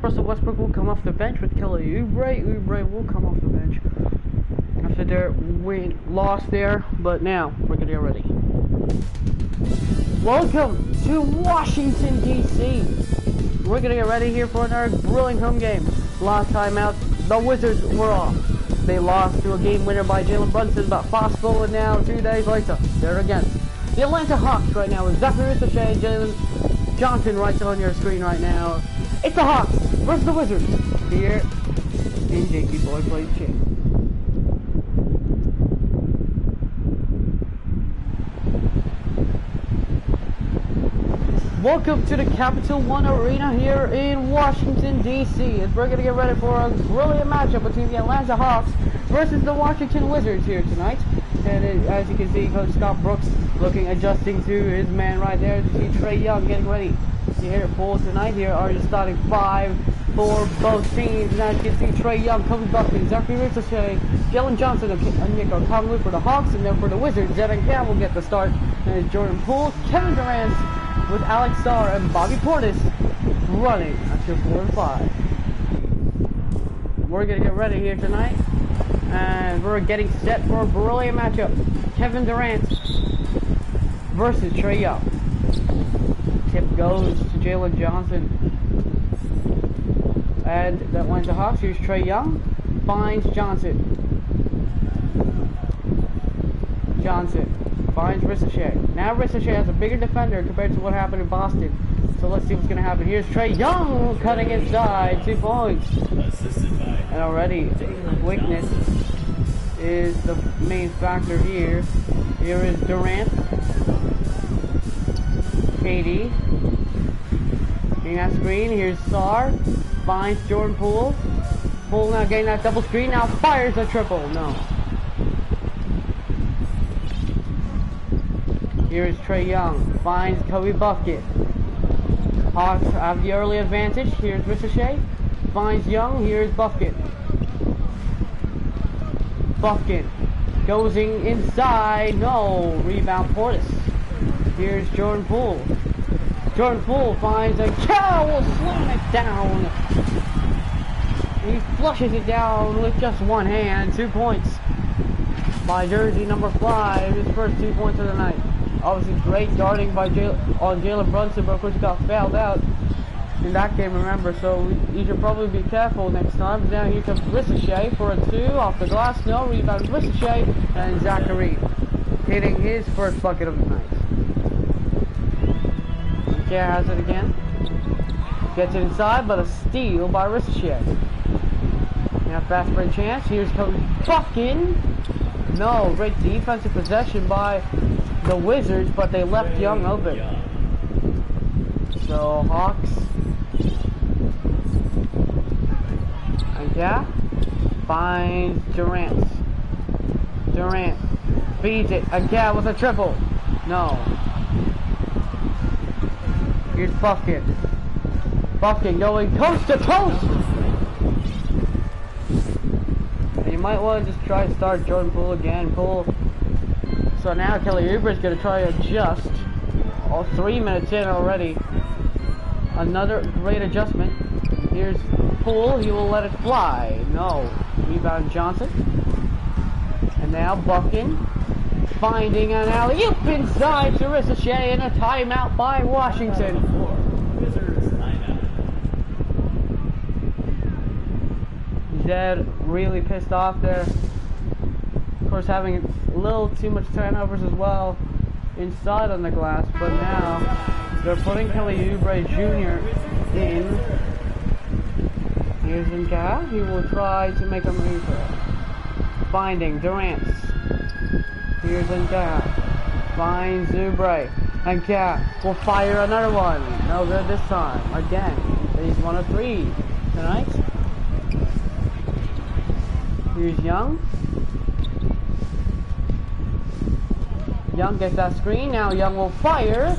Russell Westbrook will come off the bench with Kelly Oubre. Oubre will come off the bench after their loss there. But now we're gonna get ready. Welcome to Washington D.C. We're gonna get ready here for another brilliant home game. Last time out, the Wizards were off. They lost to a game winner by Jalen Brunson, but possible, and now 2 days later, they're against the Atlanta Hawks right now with Zachary Ricochet and Jalen Johnson right on your screen right now. It's the Hawks versus the Wizards here in JT Boy Plays Champ. Welcome to the Capital One Arena here in Washington, D.C. as we're going to get ready for a brilliant matchup between the Atlanta Hawks versus the Washington Wizards here tonight. And as you can see, Coach Scott Brooks adjusting to his man right there. You see Trae Young getting ready to hit it full tonight. Here are your starting five for both teams. And as you can see, Trae Young, Kobe Buckman, Zachary Ricochet, Jalen Johnson, and Nick Okongwu for the Hawks. And then for the Wizards, Devin Cam will get the start. And it's Jordan Poole, Kevin Durant, with Alex Starr and Bobby Portis running at your 4 and 5. We're going to get ready here tonight, and we're getting set for a brilliant matchup. Kevin Durant versus Trae Young. Tip goes to Jalen Johnson. And the Atlanta Hawks, here's Trae Young, finds Johnson. Finds Ricochet. Now Ricochet has a bigger defender compared to what happened in Boston. So let's see what's going to happen. Here's Trae Young cutting inside, 2 points. And already quickness is the main factor here. Here is Durant. KD. Getting that screen. Here's Sarr. Finds Jordan Poole. Poole now getting that double screen. Now fires a triple. No. Here is Trae Young, finds Kobe Bucket. Hawks have the early advantage. Here's Ricochet, finds Young. Here's Bucket. Bucket goes inside. No, rebound Portis. Here's Jordan Poole. Jordan Poole finds a cow. Will slam it down. He flushes it down with just one hand. 2 points by jersey number 5. His first 2 points of the night. Obviously great guarding by Jalen Brunson, but of course he got fouled out in that game, remember, so you should probably be careful next time. But now here comes Ricochet for a 2 off the glass. No, rebound Ricochet, and Zachary hitting his first bucket of the night. Care has it again. Gets it inside, but a steal by Ricochet. Now fast break chance. Here's Kobe Bucket. No, great defensive possession by the Wizards, but they left Young open. So Hawks and yeah, finds Durant. Durant feeds it again with a triple. No. Here's Bucket. Bucket going coast to coast. And you might want to just try to start Jordan Poole again. Poole. So now Kelly Oubre is going to try to adjust. All 3 minutes in already. Another great adjustment. Here's Poole. He will let it fly. No. Rebound Johnson. And now Buckin. Finding an alley-oop inside to Ricochet, and a timeout by Washington. Zed really pissed off there. Of course, having a little too much turnovers as well inside on the glass, but now they're putting Kelly Oubre Jr. in. Here's Nka. He will try to make a move. Finding Durant. Here's Nka. Finds Oubre. Nka will fire another one. No good this time. Again. He's 1 of 3 tonight. Here's Young. Young gets that screen. Now Young will fire.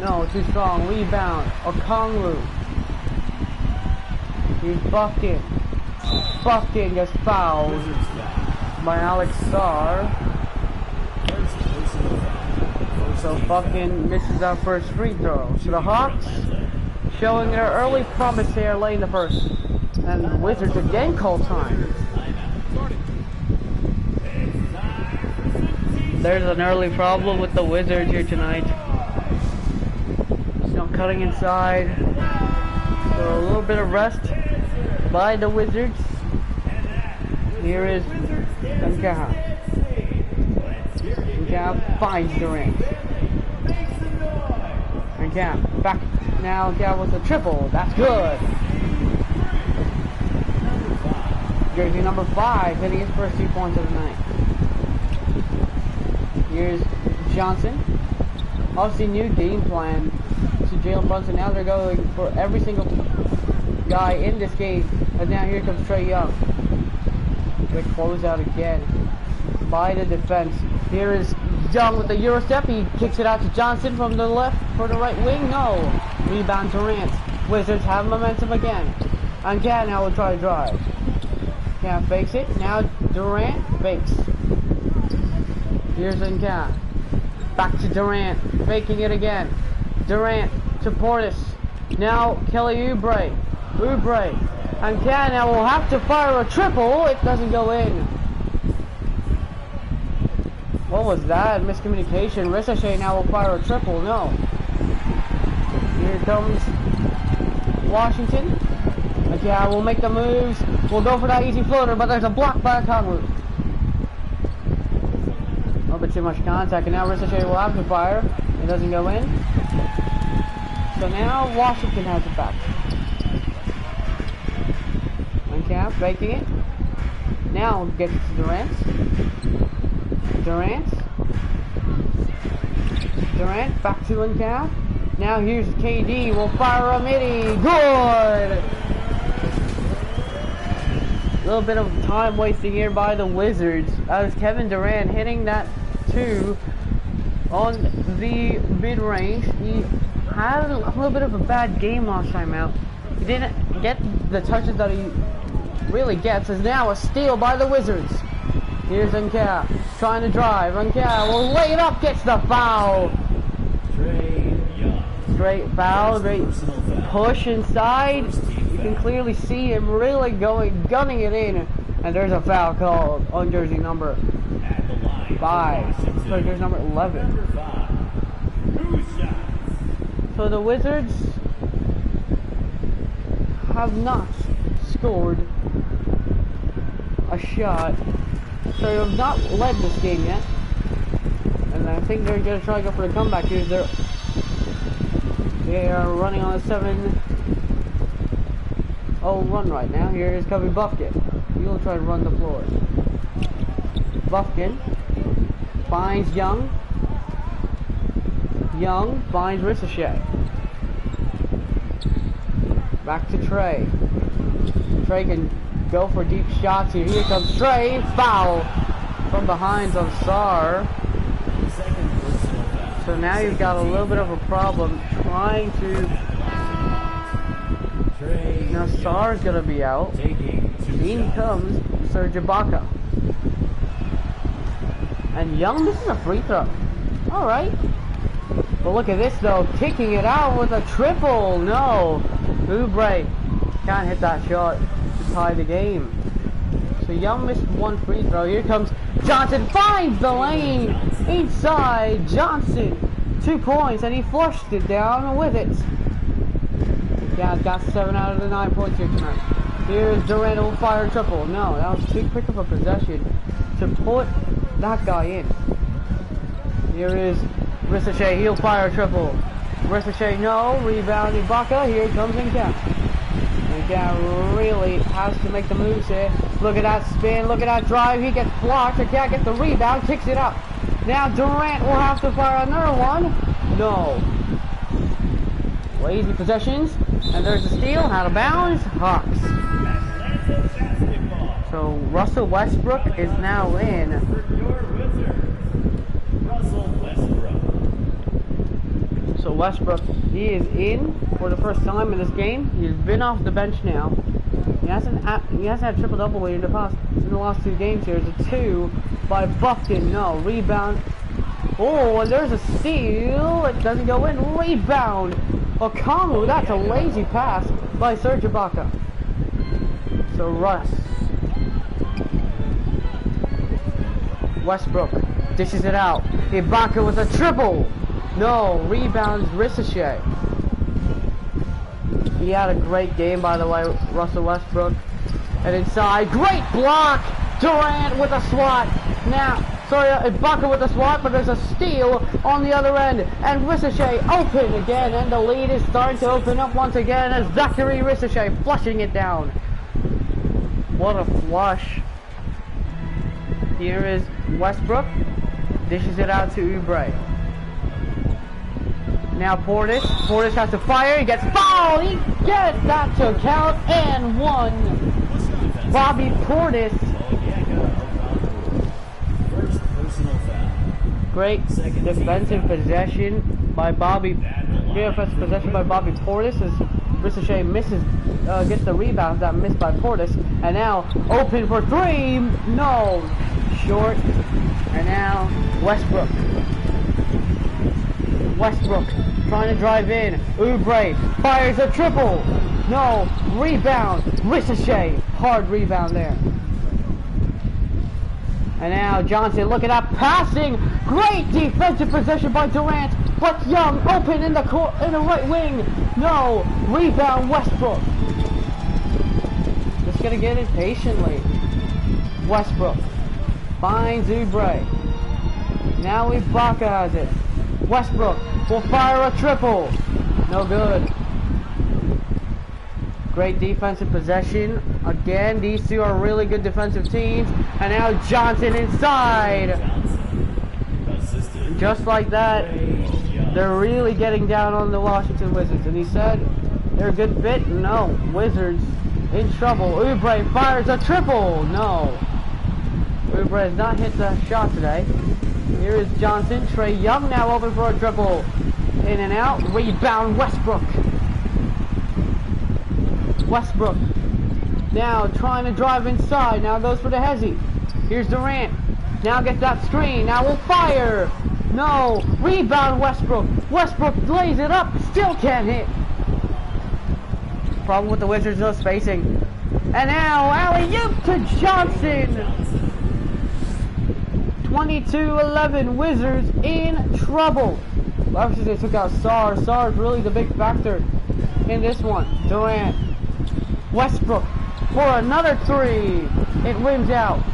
No, too strong. Rebound. Okongwu. Here's Bucket. Bucket gets fouled by Alex Starr. So Bucket misses our first free throw. So the Hawks showing their early promise here late in the first. And Wizards again call time. There's an early problem with the Wizards here tonight. No cutting inside. So a little bit of rest by the Wizards. Here is Nkaha. Nkaha finds Durant. Nkaha back now. Nkaha with a triple. That's good. Jersey number 5 hitting his first 2 points of the night. Here's Johnson. Obviously new game plan to Jalen Brunson. Now they're going for every single guy in this game. And now here comes Trae Young. They close out again by the defense. Here is Young with the Euro step. He kicks it out to Johnson from the left for the right wing. No. Rebound Durant. Wizards have momentum again. And Cat now will try to drive. Cat fakes it. Now Durant fakes. Here's Nkaha. Back to Durant. Faking it again. Durant to Portis. Now Kelly Oubre. And Nkaha now will have to fire a triple. It doesn't go in. What was that? Miscommunication. Ricochet now will fire a triple. No. Here comes Washington. Nkaha will make the moves. We'll go for that easy floater, but there's a block by Conwood. A little bit too much contact, and now Ricochet will have to fire. It doesn't go in. So now Washington has it back. Nkaha faking it. Now gets it to Durant. Durant back to Nkaha. Now here's KD. Will fire a midi. Good. A little bit of time wasting here by the Wizards as Kevin Durant hitting that 2 on the mid-range. He had a little bit of a bad game last time out. He didn't get the touches that he really gets. As now a steal by the Wizards. Here's Nkaha trying to drive. Nkaha will lay it up, gets the foul. Straight foul, great push inside. You can clearly see him really gunning it in. And there's a foul called on jersey number 5. Sorry, jersey number 11. So the Wizards have not scored a shot. So they have not led this game yet. And I think they're going to try to go for the comeback here. They are running on a 7-0 run right now. Here is Kobe Buffkin. He'll try to run the floor. Buffkin finds Young. Young finds Ricochet. Back to Trae. Trae can go for deep shots here. Here comes Trae. Foul from behind on Sar. So now you've got a little bit of a problem trying to... Now Sar's going to be out. In comes Serge Ibaka. And Young misses a free throw. Alright. But look at this though. Kicking it out with a triple. No. Oubre can't hit that shot to tie the game. So Young missed 1 free throw. Here comes Johnson. Finds the lane. Inside. Johnson. 2 points. And he flushed it down with it. Yeah, got 7 out of the 9 points here tonight. Here's Durant will fire triple. No, that was too quick of a possession to put that guy in. Here is Ricochet. He'll fire triple. Ricochet, no. Rebound Ibaka. Here comes Nkaha. Nkaha really has to make the moves here. Look at that spin. Look at that drive. He gets blocked. Nkaha gets the rebound. Kicks it up. Now Durant will have to fire another one. No. Lazy possessions. And there's a steal. Out of bounds. Hawks. So Russell Westbrook is now in. So Westbrook, he is in for the first time in this game. He's been off the bench now. He hasn't had triple-double in the last 2 games here. It's a 2 by Buffkin. No. Rebound. Oh, and there's a steal. It doesn't go in. Rebound Okamu, that's a lazy pass by Serge Ibaka. So Russ. Westbrook dishes it out. Ibaka with a triple. No, rebounds Ricochet. He had a great game, by the way, Russell Westbrook. And inside, great block! Durant with a swat. Now, sorry, Ibaka with a swat, but there's a steal on the other end. And Ricochet open again, and the lead is starting to open up once again as Zachary Ricochet flushing it down. What a flush. Here is Westbrook. Dishes it out to Oubre. Now Portis. Portis has to fire. He gets fouled. He gets that to count and one. Bobby Portis. Great defensive possession by Bobby. Defensive possession by Bobby Portis as Ricochet misses, gets the rebound that missed by Portis. And now open for three. No. Short. And now Westbrook. Westbrook trying to drive in. Oubre fires a triple. No. Rebound. Ricochet. Hard rebound there. And now Johnson, look at that passing. Great defensive possession by Durant. But Young open in the right wing. No. Rebound Westbrook. Just gonna get it patiently. Westbrook finds Oubre. Now Ibaka has it. Westbrook will fire a triple. No good. Great defensive possession. Again, these two are really good defensive teams. And now Johnson inside. Just like that, they're really getting down on the Washington Wizards. And he said, they're a good fit? No. Wizards in trouble. Oubre fires a triple. No. Oubre has not hit the shot today. Here is Johnson. Trae Young now open for a triple. In and out. Rebound Westbrook. Westbrook now trying to drive inside. Now goes for the hezzy. Here's Durant. Now gets that screen. Now will fire. No. Rebound Westbrook. Westbrook lays it up. Still can't hit. Problem with the Wizards, no spacing. And now alley-oop to Johnson. 22-11. Wizards in trouble. Obviously they took out Sarr. Sarr is really the big factor in this one. Durant. Westbrook for another three. It rims out.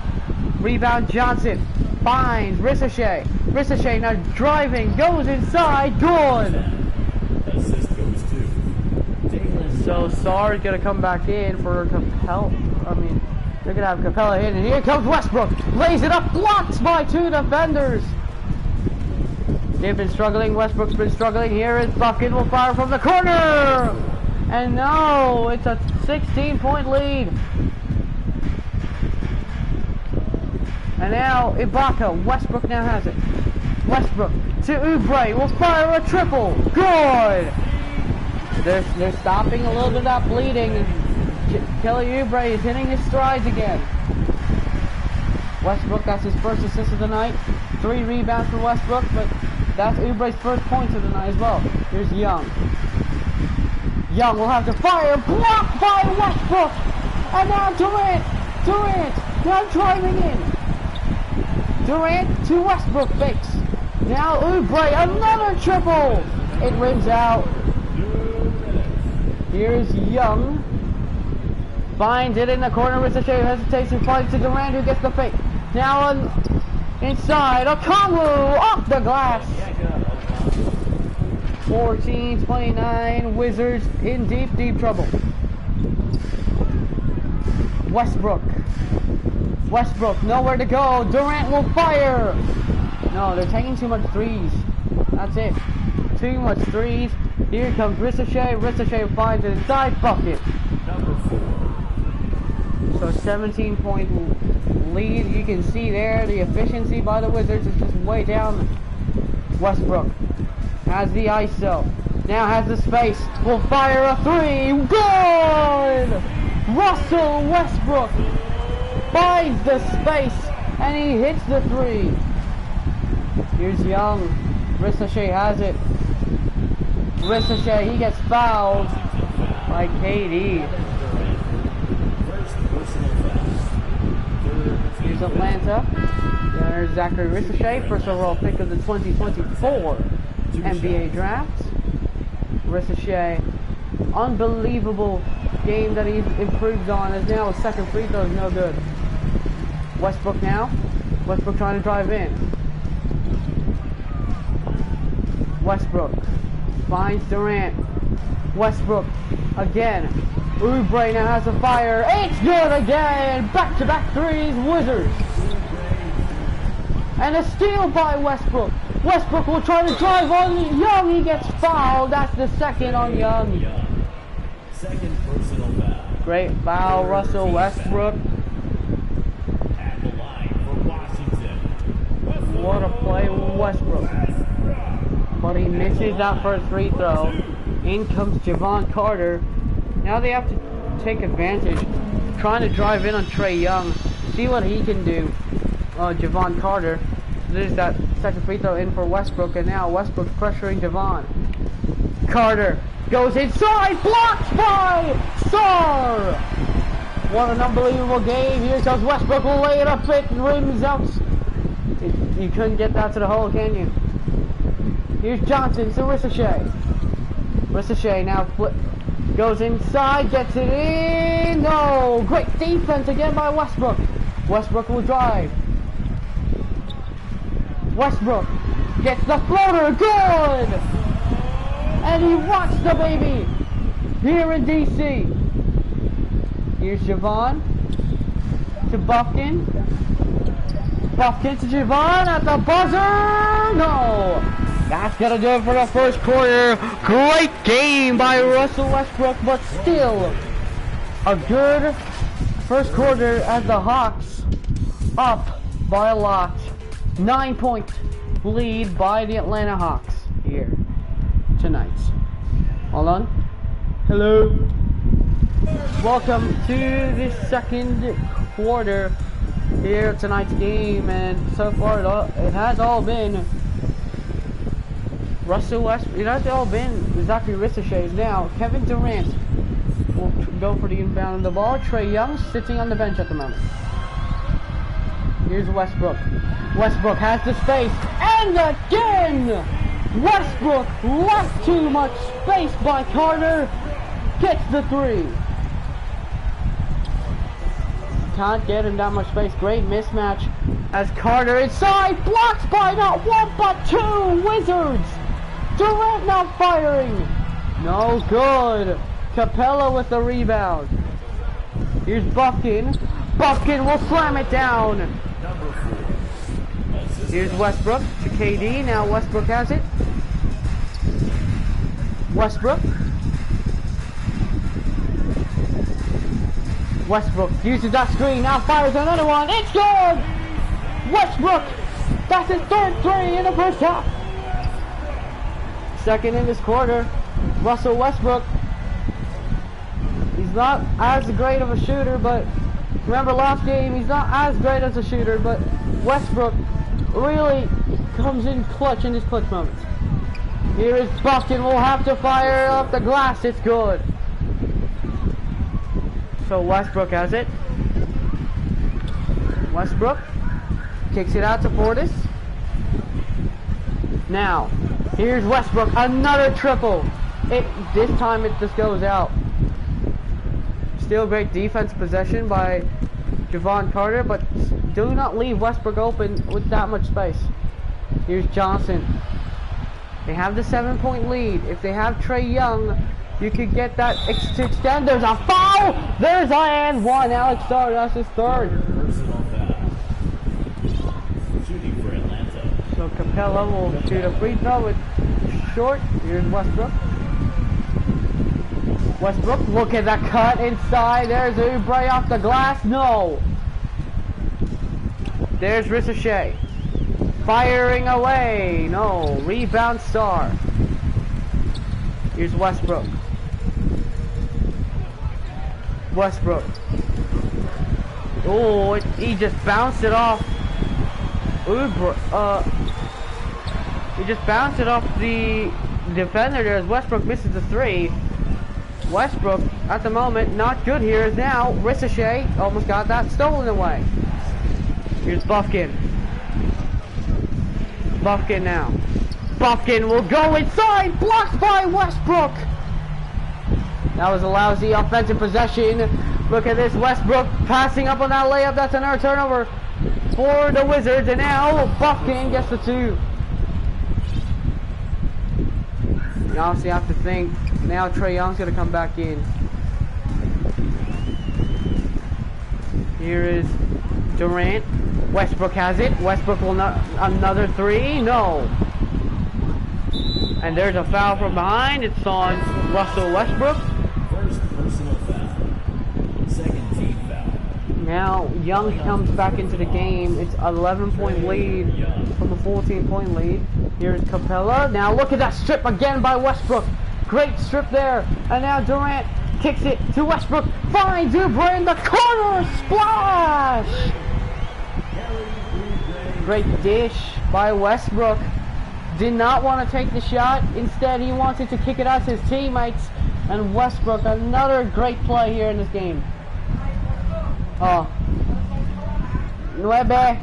Rebound Johnson. Finds Ricochet. Ricochet now driving. Goes inside. Good. Assist goes to. So Sarr is going to come back in for Capella. I mean, they're going to have Capella in. And here comes Westbrook. Lays it up. Blocked by two defenders. They've been struggling. Westbrook's been struggling. Here is Bucket. Will fire from the corner. And no, it's a 16-point lead. And now Ibaka. Westbrook now has it. Westbrook to Oubre. Will fire a triple. Good. They're stopping a little bit of that bleeding. Kelly Oubre is hitting his strides again. Westbrook, that's his first assist of the night. 3 rebounds for Westbrook, but that's Oubre's first points of the night as well. Here's Young. Young will have to fire. Blocked by Westbrook. And now Durant. Durant now driving in. Durant to Westbrook fakes. Now Oubre, another triple. It rims out. Here's Young. Finds it in the corner. Ricochet hesitation. Finds to Durant, who gets the fake. Now inside. Okongwu off the glass. 14-29. Wizards in deep trouble. Westbrook. Westbrook, nowhere to go. Durant will fire. No, they're taking too much threes. That's it. Too much threes. Here comes Ricochet. Ricochet finds an inside bucket. Number 4. So 17-point lead. You can see there the efficiency by the Wizards is just way down. Westbrook has the ISO. Now has the space. Will fire a 3. Good! Russell Westbrook finds the space and he hits the 3. Here's Young. Ricochet has it. Ricochet, he gets fouled by KD. First personal foul. Here's Atlanta. There's Zachary Ricochet, first overall pick of the 2024 NBA draft. Ricochet, unbelievable game that he improves on, as now his second free throw is no good. Westbrook now. Westbrook trying to drive in. Westbrook finds Durant. Westbrook again. Oubre now has a fire. It's good again. Back-to-back threes, Wizards. And a steal by Westbrook. Westbrook will try to drive on Young. He gets fouled. That's the second on Young. Second personal foul. Great foul, Russell Westbrook. At the line for Washington. What a play, Westbrook. But he misses that first free throw. In comes Javon Carter. Now they have to take advantage. Trying to drive in on Trae Young. See what he can do. Javon Carter. There's that second free throw in for Westbrook. And now Westbrook's pressuring Javon. Carter goes inside. Blocked by Sarr. What an unbelievable game. Here comes Westbrook. Will lay it up. It rims out. You couldn't get that to the hole, can you? Here's Johnson to Ricochet. Ricochet now goes inside, gets it in. No! Great defense again by Westbrook. Westbrook will drive. Westbrook gets the floater. Good! And he rocks the baby here in DC. Here's Javon to Buffkin. Buffkin to Javon at the buzzer. No! That's gonna do it for the first quarter. Great game by Russell Westbrook, but still a good first quarter as the Hawks up by a lot. 9-point lead by the Atlanta Hawks here tonight. Hold on. Hello. Welcome to the second quarter here at tonight's game, and so far it has all been Russell Westbrook. It has all been Zachary Ricochet. Now Kevin Durant will go for the inbound of the ball. Trae Young sitting on the bench at the moment. Here's Westbrook. Westbrook has the space, and again Westbrook left too much space by Carter. Gets the three. Can't get him that much space. Great mismatch as Carter inside, blocked by not one but two Wizards. Durant not firing. No good. Capella with the rebound. Here's Buffkin. Buffkin will slam it down. Here's Westbrook to KD. Now Westbrook has it. Westbrook. Westbrook uses that screen. Now fires another one. It's good. Westbrook. That's his third three in the first half. Second in this quarter. Russell Westbrook. He's not as great of a shooter, but remember last game, he's not as great as a shooter, but Westbrook really comes in clutch in his clutch moments. Here is Buffkin. Will have to fire up the glass. It's good. So Westbrook has it. Westbrook kicks it out to Portis. Now, here's Westbrook. Another triple. This time it just goes out. Still great defense possession by Javon Carter, but do not leave Westbrook open with that much space. Here's Johnson. They have the 7-point lead. If they have Trae Young, you could get that to extend. There's a foul! There's and one. Alex Sarr, that's his third. Shooting for Atlanta. So Capella will shoot a free throw with short. Here's Westbrook. Westbrook, look at that cut inside. There's Oubre off the glass. No. There's Ricochet. Firing away. No. Rebound Sarr. Here's Westbrook. Westbrook. Oh, he just bounced it off. Oubre. He just bounced it off the defender there as Westbrook misses the three. Westbrook, at the moment, not good here. Is now Ricochet. Almost got that stolen away. Here's Buffkin. Buffkin now. Buffkin will go inside. Blocked by Westbrook. That was a lousy offensive possession. Look at this. Westbrook passing up on that layup. That's another turnover for the Wizards. And now Buffkin gets the two. You obviously have to think. Now Trae Young's going to come back in. Here is Durant. Westbrook has it. Westbrook will not. Another three. No. And there's a foul from behind. It's on Russell Westbrook. First personal foul. Second team foul. Now Young comes back into the game. It's 11-point lead from a 14-point lead. Here's Capella. Now look at that strip again by Westbrook. Great strip there. And now Durant kicks it to Westbrook. Finds Oubre in the corner. Splash! Great dish by Westbrook. Did not want to take the shot. Instead, he wanted to kick it out to his teammates. And Westbrook, another great play here in this game. Oh. Nueve.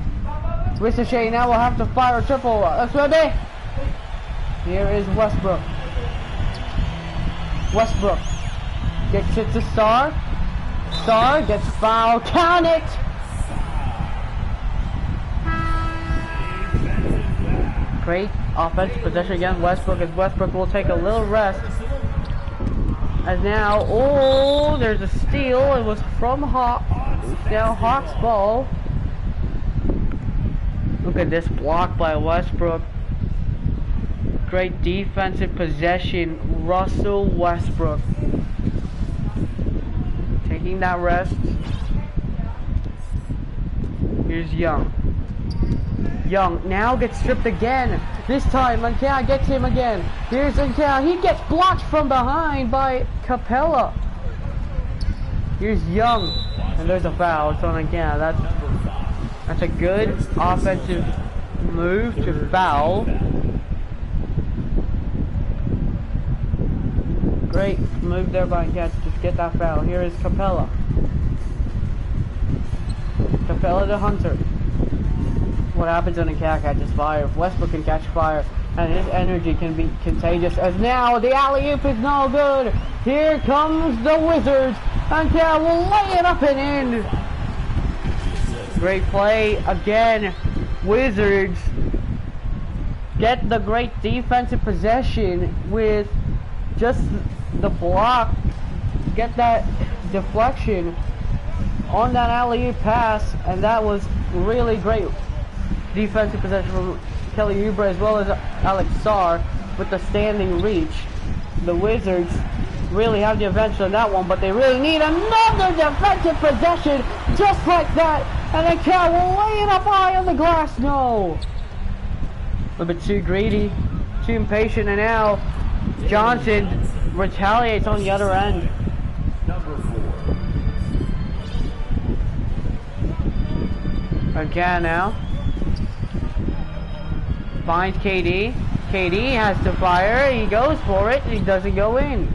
Ricochet now will have to fire a triple. Nueve. Here is Westbrook. Westbrook gets it to Star. Star gets fouled. Count it! Great offensive possession against Westbrook, as Westbrook will take a little rest. As now, oh, there's a steal. It was from Hawks. Now Hawks ball. Look at this block by Westbrook. Great defensive possession. Russell Westbrook taking that rest. Here's Young. Young now gets stripped again. This time, Moncada gets him again. Here's Moncada. He gets blocked from behind by Capella. Here's Young. And there's a foul. It's on Moncada. That's a good offensive move to foul. Great move there by Moncada to just get that foul. Here is Capella. Capella to Hunter. What happens when a cat catches fire? If Westbrook can catch fire, and his energy can be contagious. As now the alley-oop is no good. Here comes the Wizards, and cat will lay it up and in. Great play again. Wizards get the great defensive possession with just the block. Get that deflection on that alley-oop pass, and that was really great defensive possession from Kelly Oubre as well as Alex Sarr with the standing reach. The Wizards really have the advantage on that one, but they really need another defensive possession just like that, and the cat will lay it up high on the glass. No, a little bit too greedy, too impatient, and now Johnson retaliates on the other end. Number 4. Again now. Finds KD. KD has to fire. He goes for it. He doesn't go in.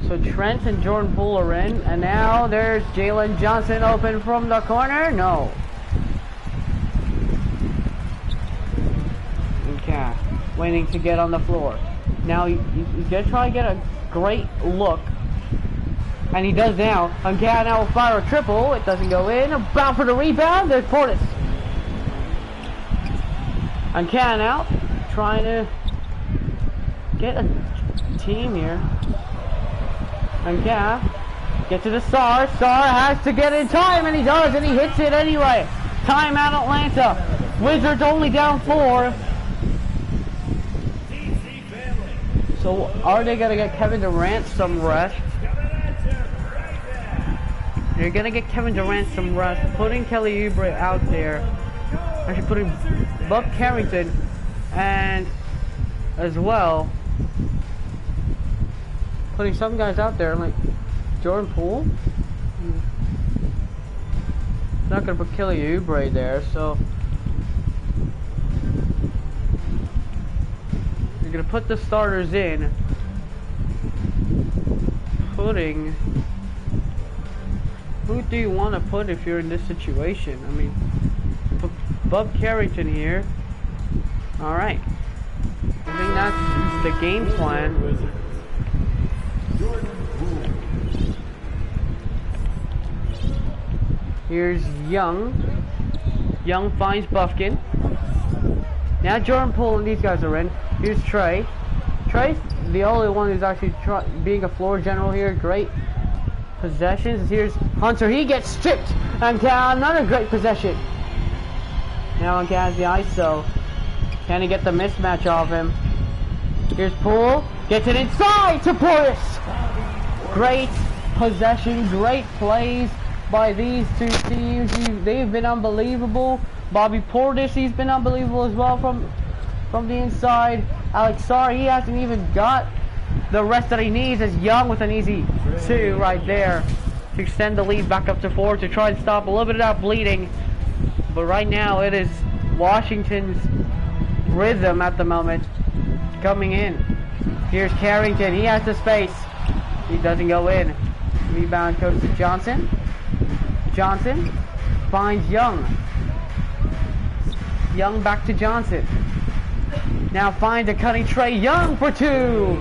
So Trent and Jordan Poole are in. And now there's Jalen Johnson open from the corner. No. Okay. Waiting to get on the floor. Now he's going to try to get a great look. And he does now. Okay, now will fire a triple. It doesn't go in. Bound for the rebound. There's Portis. And Can out, trying to get a team here. And Can get to the Star. Star has to get in time, and he does, and he hits it anyway. Timeout Atlanta. Wizards only down 4. So are they gonna get Kevin Durant some rest? They're gonna get Kevin Durant some rest, putting Kelly Oubre out there. Actually putting Buck Carrington and as well putting some guys out there like Jordan Poole. Not gonna put Kelly Oubre there, so He's gonna put the starters in. Putting... Who do you want to put if you're in this situation? I mean, put Bob Carrington here. Alright. I think that's the game plan. Here's Young. Young finds Buffkin. Now Jordan Poole and these guys are in. Here's Trey. Trey's the only one who's actually being a floor general here. Great possessions. Here's Hunter. He gets stripped. And another great possession. Now Anka has the ISO. Can he get the mismatch off him? Here's Poole. Gets it inside to Portis. Great possession. Great plays by these two teams. They've been unbelievable. Bobby Portis, he's been unbelievable as well from the inside. Alex Sarr, he hasn't even got the rest that he needs. As Young with an easy 2 right there to extend the lead back up to 4 to try and stop a little bit of that bleeding. But right now it is Washington's rhythm at the moment coming in. Here's Carrington. He has the space. He doesn't go in. Rebound goes to Johnson. Johnson finds Young. Young back to Johnson. Now finds a cutting Trey Young for 2.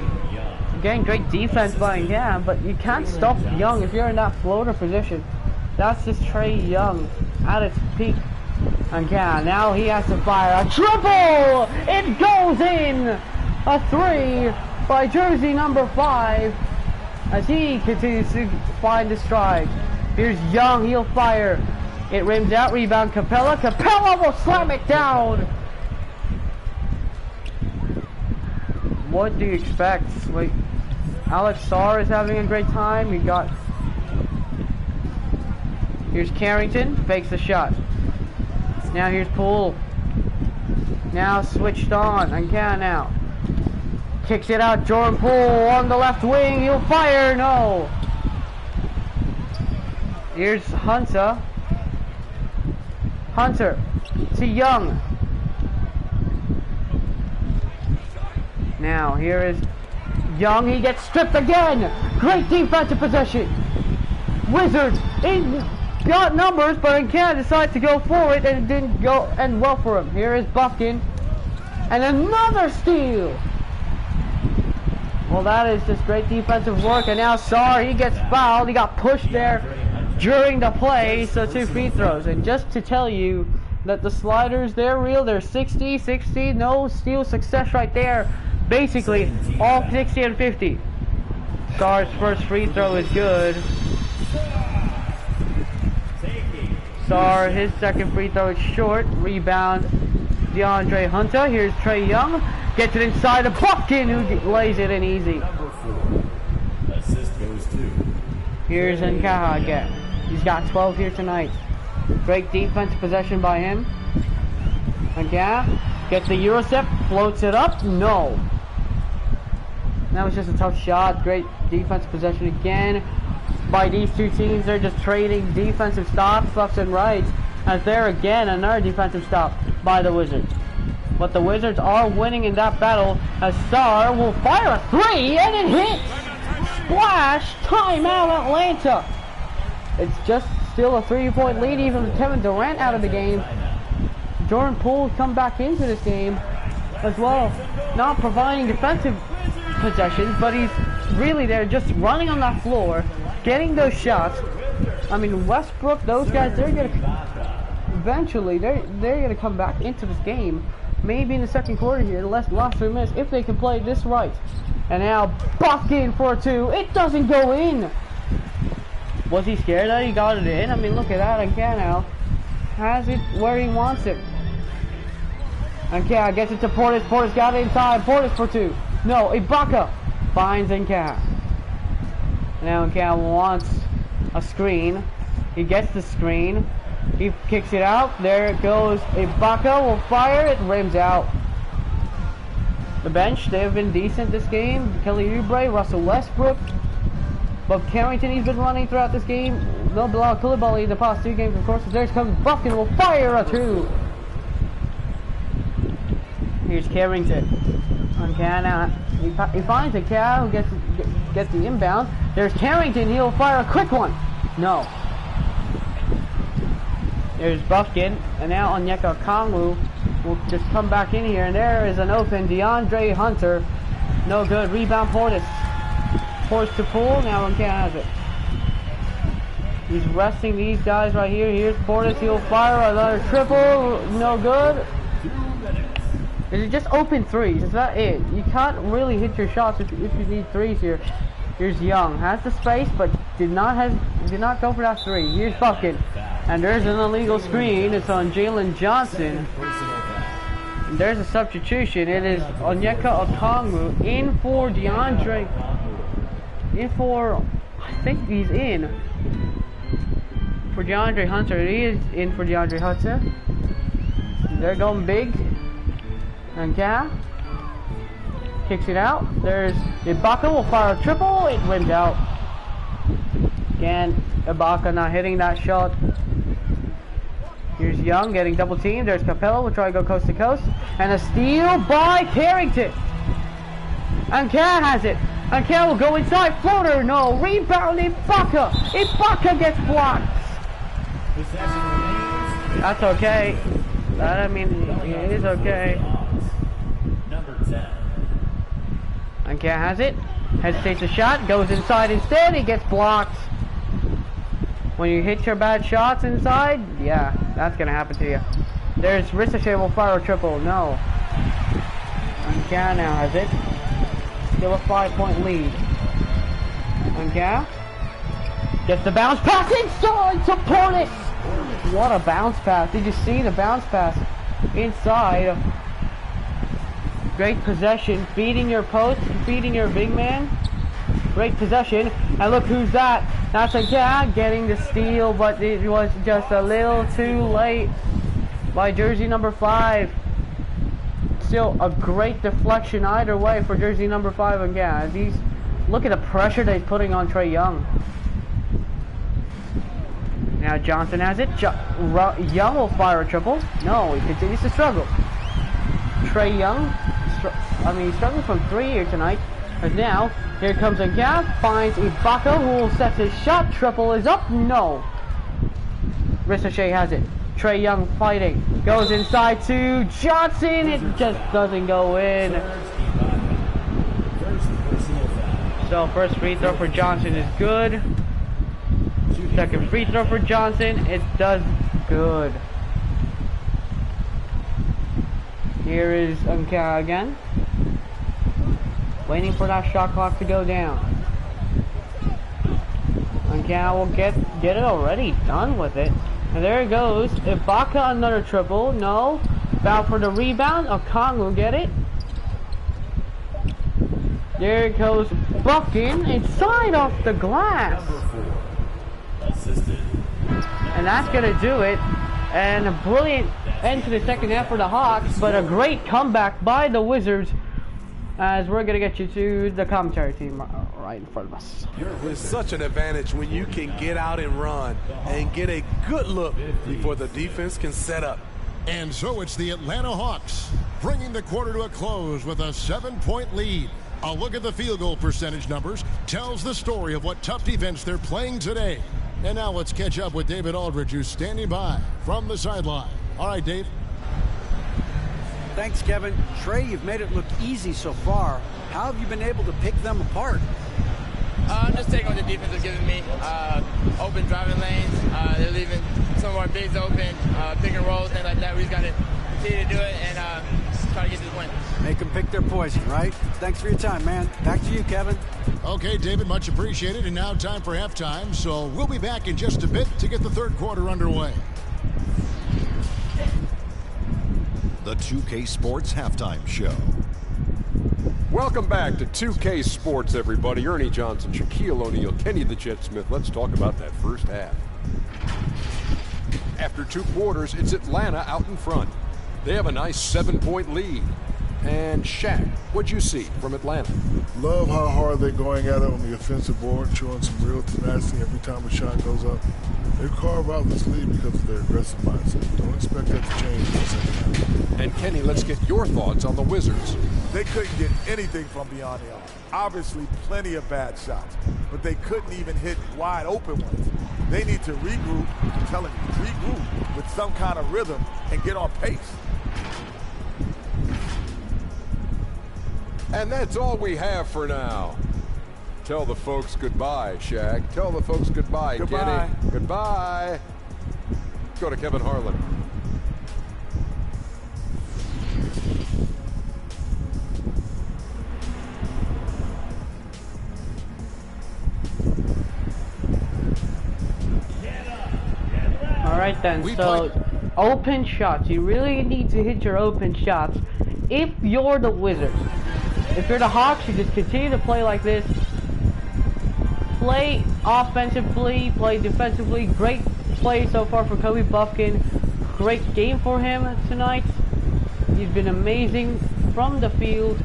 Again, great defense by him, but you can't stop Young if you're in that floater position. That's just Trey Young at its peak. And yeah, now he has to fire a triple! It goes in! A 3 by jersey number 5 as he continues to find the stride. Here's Young, he'll fire. It rims out, rebound Capella. Capella will slam it down! What do you expect? Wait, Alex Sarr is having a great time. We got... Here's Carrington, fakes the shot. Now here's Poole. Now switched on, and can now. Kicks it out, Jordan Poole on the left wing, he'll fire, no! Here's Hunter. Hunter to Young. Now here is Young, he gets stripped again! Great defensive possession! Wizards got numbers, but Canada decides to go for it, and it didn't go end well for him. Here is Buffkin. And another steal! Well, that is just great defensive work, and now Sarr, he gets fouled. He got pushed there during the play, so 2 free throws. And just to tell you that the sliders, they're real. They're 60, 60, no steal success right there. Basically, all 60 and 50. Sarr's first free throw is good. Sarr, his second free throw is short. Rebound, DeAndre Hunter. Here's Trey Young. Gets it inside of Buffkin, who lays it in easy. Number 4. Assist goes to. Here's Nkaha again. He's got 12 here tonight. Great defense possession by him. Again, gets the Eurostep, floats it up. No. That was just a tough shot. Great defense possession again by these two teams. They're just trading defensive stops left and right. As there again, another defensive stop by the Wizards. But the Wizards are winning in that battle as Sarr will fire a 3 and it hits! Splash! Timeout Atlanta! It's just still a 3-point lead even with Kevin Durant out of the game. Jordan Poole come back into this game as well. Not providing defensive possessions, but he's really there just running on that floor, getting those shots. I mean, Westbrook, those guys, they're gonna eventually they're gonna come back into this game. Maybe in the second quarter here, the last 3 minutes, if they can play this right. And now Buffkin for 2. It doesn't go in. Was he scared that he got it in? I mean, look at that. Again now has it where he wants it. Nkah gets it to Portis. Portis got it inside. Portis for 2. No, Ibaka finds Nkah. Now Nkah wants a screen. He gets the screen. He kicks it out. There it goes. Ibaka will fire it. Rims out. The bench, they have been decent this game. Kelly Oubre, Russell Westbrook. Bob Carrington, he's been running throughout this game. No Bilal Coulibaly the past 2 games, of course. There comes Buffkin, will fire a 2. Here's Carrington. Okay, now he finds a cow who gets the inbound. There's Carrington. He'll fire a quick one. No. There's Buffkin, and now Onyeka Kongwu will just come back in here, and there is an open DeAndre Hunter. No good. Rebound Portis. Portis to pull. Now Onyeka has it. He's resting these guys right here. Here's Portis. He'll fire another triple. No good. It's just open threes. Is that it? You can't really hit your shots if you need threes here. Here's Young. Has the space, but did not go for that three. Here's Bucket. And there's an illegal screen. It's on Jalen Johnson. And there's a substitution. It is Onyeka Okongwu in for DeAndre. I think he's in. For DeAndre Hunter. He is in for DeAndre Hunter. They're going big. And Cal kicks it out. There's Ibaka will fire a triple. It went out. Again, Ibaka not hitting that shot. Here's Young getting double teamed. There's Capella will try to go coast to coast. And a steal by Carrington. And Cal has it. And Cal will go inside. Floater, no. Rebound Ibaka. Ibaka gets blocked. That's okay. I mean, it is okay. And Cal has it. Hesitates a shot. Goes inside instead. He gets blocked. When you hit your bad shots inside, yeah, that's going to happen to you. There's Ricochet will fire a triple. No. And Cal now has it. Still a 5-point lead. And Cal gets the bounce pass inside to Portis. What a bounce pass. Did you see the bounce pass inside? Great possession. Beating your post. Beating your big man. Great possession. And look who's that. That's a guy getting the steal, but it was just a little too late by jersey number 5. Still a great deflection either way for jersey number 5 again. Look at the pressure that he's putting on Trae Young. Now Johnson has it. Young will fire a triple. No, he continues to struggle. Trae Young, he's struggling from 3 here tonight. But now, here comes a gap. Finds Ibaka, who will set his shot. Triple is up. No. Ricochet has it. Trae Young fighting. Goes inside to Johnson. It just doesn't go in. So first free throw for Johnson is good. Second free throw for Johnson. It does good. Here is Unka again. Waiting for that shot clock to go down. Unka will get it already done with it. And there it goes. Ibaka another triple. No. Foul for the rebound. Okong will get it. There it goes. Bucking inside off the glass. And that's going to do it. And a brilliant end to the second half for the Hawks. But a great comeback by the Wizards. As we're going to get you to the commentary team right in front of us. It's such an advantage when you can get out and run and get a good look before the defense can set up. And so it's the Atlanta Hawks bringing the quarter to a close with a 7-point lead. A look at the field goal percentage numbers tells the story of what tough defense they're playing today. And now let's catch up with David Aldridge, who's standing by from the sideline. All right, Dave. Thanks, Kevin. Trae, you've made it look easy so far. How have you been able to pick them apart? I'm just taking what the defense is giving me. Open driving lanes. They're leaving some of our bigs open, pick and rolls, things like that. We just got to continue to do it and try to get to the win. Make them pick their poison, right? Thanks for your time, man. Back to you, Kevin. Okay, David, much appreciated. And now time for halftime. So we'll be back in just a bit to get the third quarter underway. The 2K Sports Halftime Show. Welcome back to 2K Sports, everybody. Ernie Johnson, Shaquille O'Neal, Kenny the Jet Smith. Let's talk about that first half. After 2 quarters, it's Atlanta out in front. They have a nice 7-point lead. And Shaq, what'd you see from Atlanta? Love how hard they're going at it on the offensive board, showing some real tenacity every time a shot goes up. They carve out this lead because of their aggressive mindset. Don't expect that to change in the second half. And Kenny, let's get your thoughts on the Wizards. They couldn't get anything from beyond the arc. Obviously, plenty of bad shots, but they couldn't even hit wide open ones. They need to regroup, I'm telling you, regroup with some kind of rhythm and get on pace. And that's all we have for now. Tell the folks goodbye, Shag. Tell the folks goodbye, Goodbye. Kenny. Goodbye. Go to Kevin Harlan. Alright then, so open shots. You really need to hit your open shots if you're the Wizards. If you're the Hawks, you just continue to play like this. Play offensively, play defensively. Great play so far for Kobe Buffkin. Great game for him tonight. He's been amazing from the field.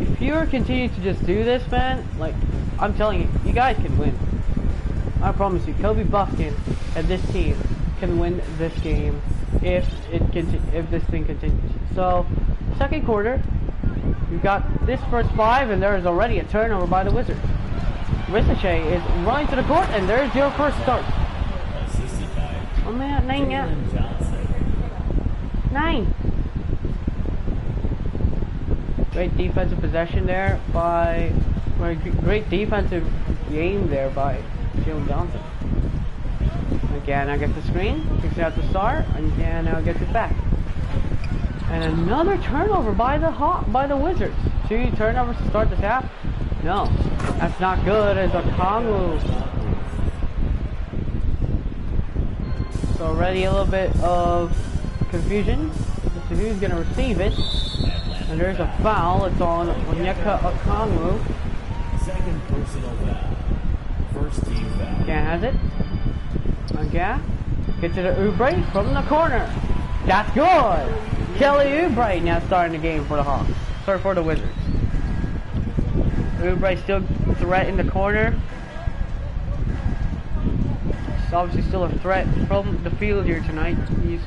If you continue to just do this, man, like, I'm telling you, you guys can win. I promise you, Kobe Buffkin and this team can win this game if this thing continues. So, second quarter, you've got this first 5, and there is already a turnover by the Wizards. Ricochet is running to the court, and there's your first start. Oh man, 9 yeah. 9. Great defensive possession there by, great defensive game there by Jalen Johnson. Again, now gets the screen, kicks it out to Star, and again, now gets it back. And another turnover by the Wizards. 2 turnovers to start this half. No, that's not good. It's a Kongu. So already a little bit of confusion as to who's going to receive it. And there's a foul. It's on Onyeka Okongwu. Second personal foul. First team foul. Again has it. Again. Get to the Oubre from the corner. That's good. Kelly Oubre now starting the game for the Hawks. Sorry, for the Wizards. Oubre still threat in the corner. It's obviously still a threat from the field here tonight. He's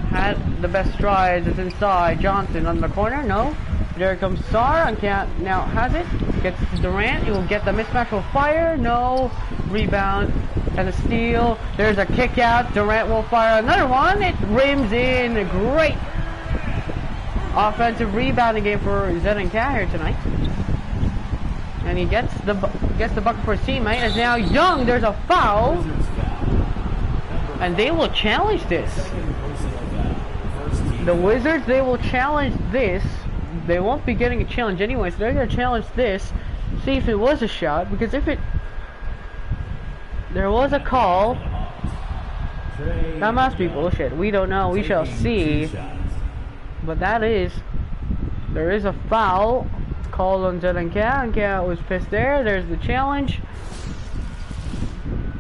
had the best strides. It's inside. Johnson on the corner. No. There comes Sar. On count now has it. Gets to Durant. He will get the mismatch. Will fire. No. Rebound. And a steal. There's a kick out. Durant will fire another one. It rims in. A great offensive rebounding game for Zenon here tonight. And he gets the bucket for his teammate. As now Young, there's a foul. And they will challenge this. The Wizards, they will challenge this. They won't be getting a challenge anyway, so they're going to challenge this. See if it was a shot, because if there was a call, that must be bullshit. We don't know. We shall see. But there is a foul called on Zenon. Nkea was pissed there. There's the challenge.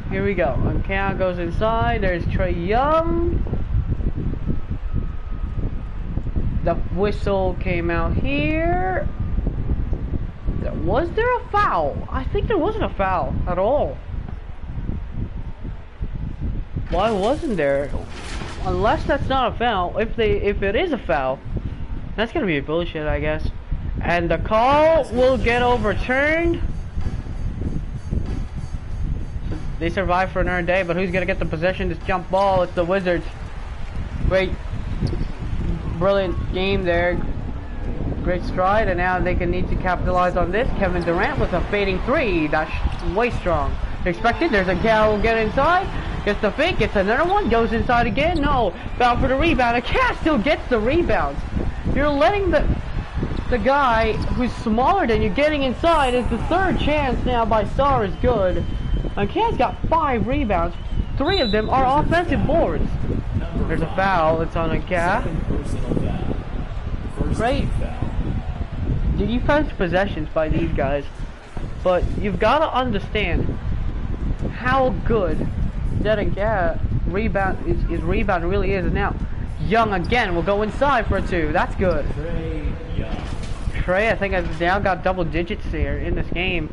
Here we go. Nkea goes inside. There's Trae Young. The whistle came out here. Was there a foul? I think there wasn't a foul at all. Why wasn't there? Unless that's not a foul. If it is a foul, that's gonna be a bullshit, I guess. And the call will get overturned. They survive for another day, but who's gonna get the possession? This jump ball. It's the Wizards. Great, brilliant game there. Great stride, and now they need to capitalize on this. Kevin Durant with a fading 3. That's way strong. Expected. There's a Cal get inside. Gets the fake. Gets another one. Goes inside again. No. Foul for the rebound. A Cal still gets the rebounds. You're letting the guy who's smaller than you getting inside. Is the third chance now by Star is good. And Cal's got 5 rebounds. 3 of them are offensive boards. There's a foul. It's on a Cal. Great defense possessions by these guys, but you've got to understand how good Zenon his rebound really is. And now Young again will go inside for a 2. That's good. Trae, I think, has now got double digits here in this game.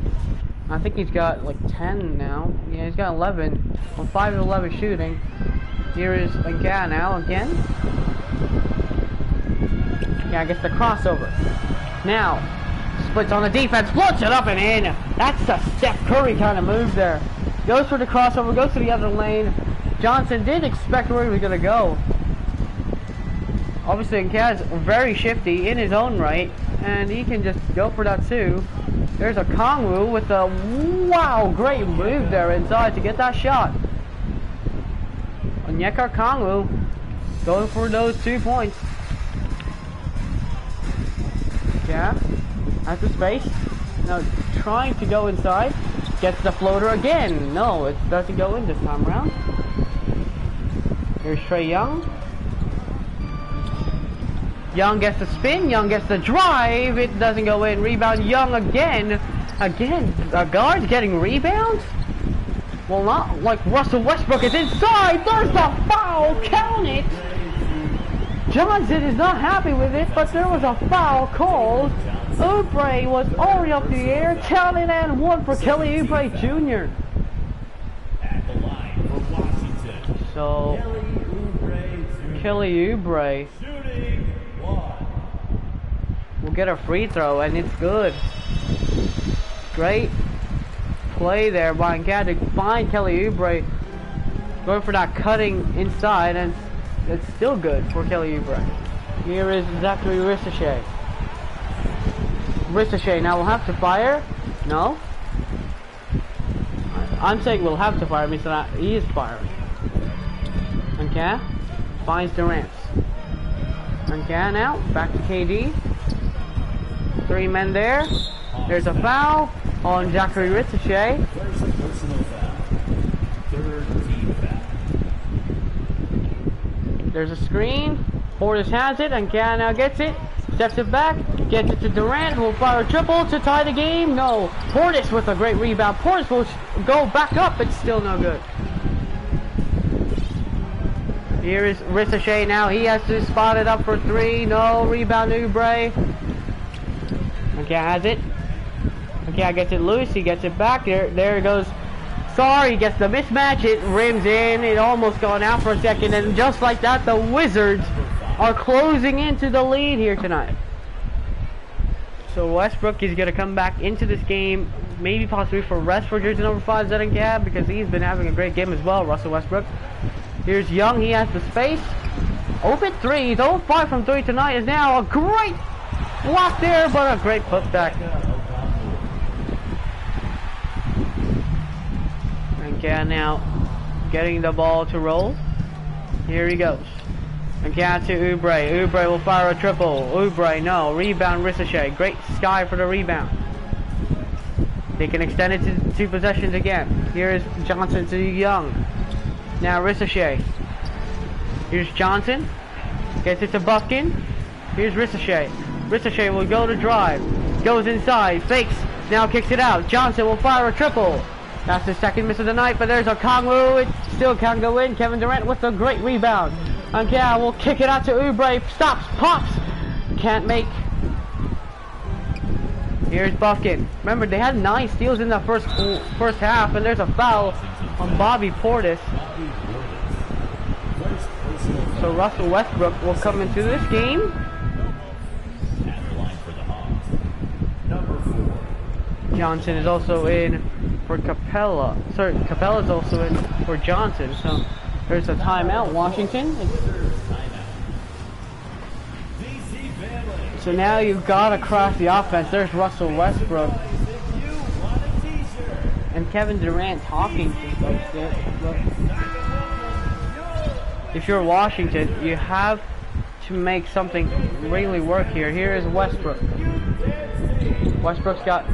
I think he's got like 10 now. Yeah, he's got 11 on 5 of 11 shooting. Here is again now again. Yeah, gets the crossover. Now, splits on the defense, floats it up and in. That's a Steph Curry kind of move there. Goes for the crossover, goes to the other lane. Johnson did expect where he was going to go. Obviously, Kaz very shifty in his own right, and he can just go for that too. There's a Kongwu with a wow, great move there inside to get that shot. Onyeka Kongwu going for those 2 points. Yeah, has the space. Now trying to go inside. Gets the floater again. No, it doesn't go in this time around. Here's Trae Young. Young gets the spin. Young gets the drive. It doesn't go in. Rebound Young again. Again, a guard's getting rebounds? Well, not like Russell Westbrook is inside. There's the foul. Count it. Johnson is not happy with it, but there was a foul called. Oubre was already up the air. Counting and one for Kelly Oubre Jr. So, Kelly Oubre will get a free throw, and it's good. Great play there by Nkat to find Kelly Oubre. Going for that cutting inside, and it's still good for Kelly Oubre. Here is Zachary Ricochet. Ricochet now will have to fire. No? I'm saying we'll have to fire, means that he is firing. Okay? Finds Durant. Okay, now back to KD. 3 men there. There's a foul on Zachary Ricochet. There's a screen. Portis has it, and Cat now gets it. Steps it back, gets it to Durant, who will fire a triple to tie the game. No. Portis with a great rebound. Portis will go back up, but still no good. Here is Ricochet now. He has to spot it up for 3. No. Rebound Oubre. Okay, has it. Okay, gets it loose. He gets it back. There it goes. Sorry, gets the mismatch. It rims in. It almost gone out for a second. And just like that, the Wizards are closing into the lead here tonight. So Westbrook is going to come back into this game, maybe possibly for rest for jersey number 5, Zedin Cab, because he's been having a great game as well, Russell Westbrook. Here's Young. He has the space. Open 3. He's 0-5 from 3 tonight. Is now a great block there, but a great putback. Okay, now getting the ball to roll. Here he goes. Again to Oubre. Oubre will fire a triple. Oubre, no. Rebound Ricochet. Great Sky for the rebound. They can extend it to 2 possessions again. Here is Johnson to Young. Now Ricochet. Here's Johnson. Gets it to Buffkin. Here's Ricochet. Ricochet will go to drive. Goes inside. Fakes. Now kicks it out. Johnson will fire a triple. That's the second miss of the night, but there's a Kongwu. It still can't go in. Kevin Durant with a great rebound. Again, we'll kick it out to Oubre. Stops, pops. Can't make. Here's Buffkin. Remember, they had 9 steals in the first half, and there's a foul on Bobby Portis. So Russell Westbrook will come into this game. Johnson is also in for Capella. Sorry, Capella's also in for Johnson. So there's a timeout, Washington. So now you've got to cross the offense. There's Russell Westbrook. And Kevin Durant talking to folks there. If you're Washington, you have to make something really work here. Here is Westbrook. Westbrook's got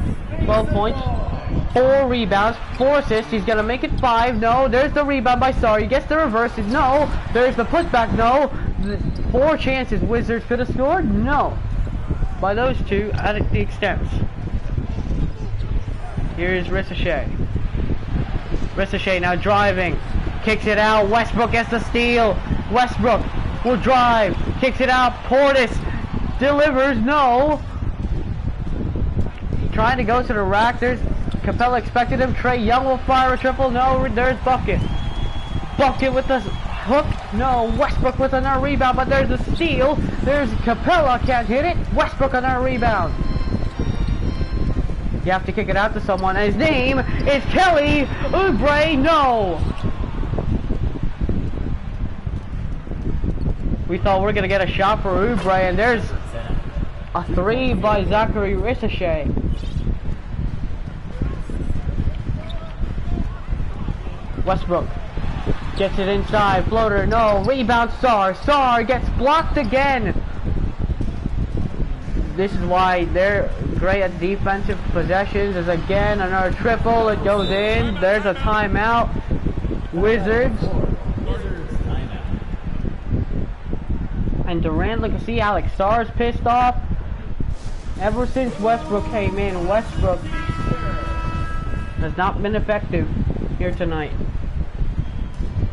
12 points, 4 rebounds, 4 assists. He's gonna make it 5. No, there's the rebound by Sorry. He gets the reverse. No, there's the putback. No, 4 chances Wizards could have scored. No, by those 2 at the extent. Here's Ricochet. Ricochet now driving, kicks it out. Westbrook gets the steal. Westbrook will drive, kicks it out. Portis delivers. No. Trying to go to the rack. There's Capella expected him. Trae Young will fire a triple. No, there's Bucket. Bucket with the hook. No, Westbrook with another rebound, but there's a steal. There's Capella, can't hit it. Westbrook another rebound. You have to kick it out to someone. And his name is Kelly Oubre. No. We thought we were gonna get a shot for Oubre, and there's a three by Zachary Ricochet. Westbrook gets it inside, floater, no, rebound Sarr. Sarr gets blocked again. This is why they're great at defensive possessions. Is again another triple, it goes in. There's a timeout. Wizards. And Durant, look, see Alex Sarr's pissed off. Ever since Westbrook came in, Westbrook has not been effective here tonight.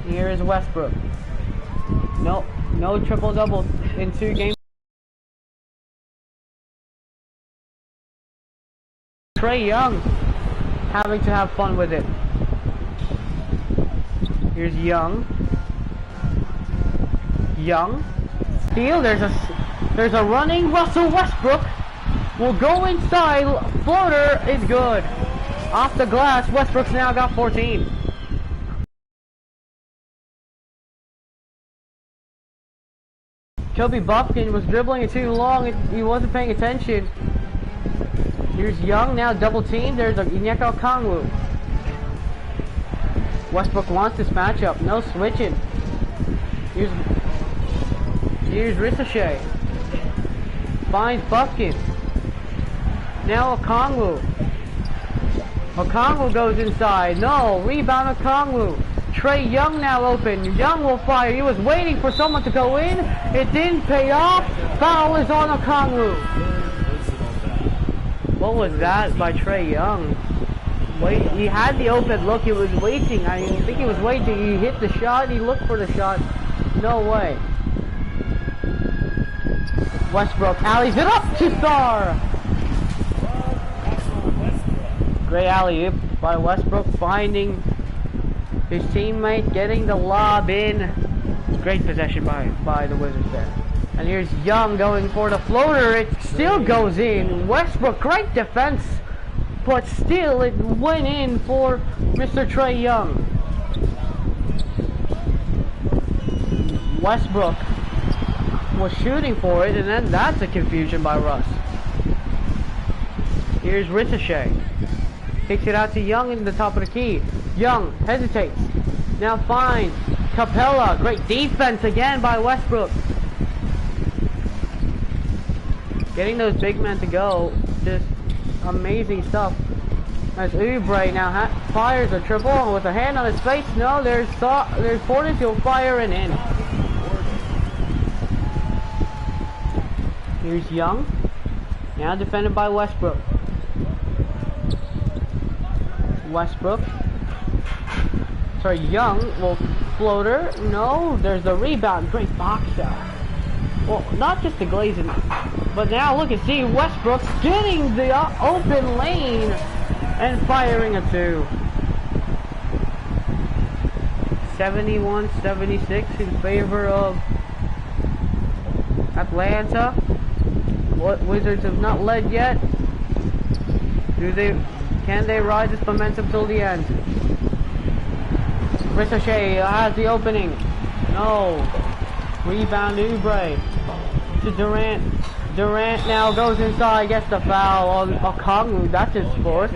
Here is Westbrook. No triple-double in 2 games. Trae Young having to have fun with it. Here's Young. Steal, there's a running Russell Westbrook. Will go inside, floater is good. Off the glass, Westbrook's now got 14. Kobe Buffkin was dribbling it too long, he wasn't paying attention. Here's Young, now double team, there's a Onyeka Okongwu. Westbrook wants this matchup, no switching. Here's Ricochet. Finds Buffkin. Now Okongwu. Okongwu goes inside. No, rebound Okongwu. Trae Young now open. Young will fire. He was waiting for someone to go in. It didn't pay off. Foul is on Okongwu. What was that by Trae Young? Wait, he had the open look. He was waiting. I think he was waiting. He hit the shot. He looked for the shot. No way. Westbrook alleys it up to Sarr. Great alley-oop by Westbrook, finding his teammate, getting the lob in. Great possession by the Wizards there. And here's Young going for the floater. It still goes in. Westbrook, great defense, but still it went in for Mr. Trae Young. Westbrook was shooting for it, and then that's a confusion by Russ. Here's Ricochet. Kicks it out to Young in the top of the key. Young hesitates. Now finds Capella. Great defense again by Westbrook. Getting those big men to go. Just amazing stuff. As Oubre now fires a triple with a hand on his face. No, there's Portis. He'll fire and in. Here's Young. Now defended by Westbrook. Young will floater. No, there's the rebound. Great box out. Well, not just the glazing, but now look and see Westbrook getting the open lane and firing a 2. 71-76 in favor of Atlanta. What Wizards have not led yet. Can they ride this momentum till the end? Ricochet has the opening. No. Rebound Oubre to Durant. Durant now goes inside, gets the foul on Okongwu. That's his 4th.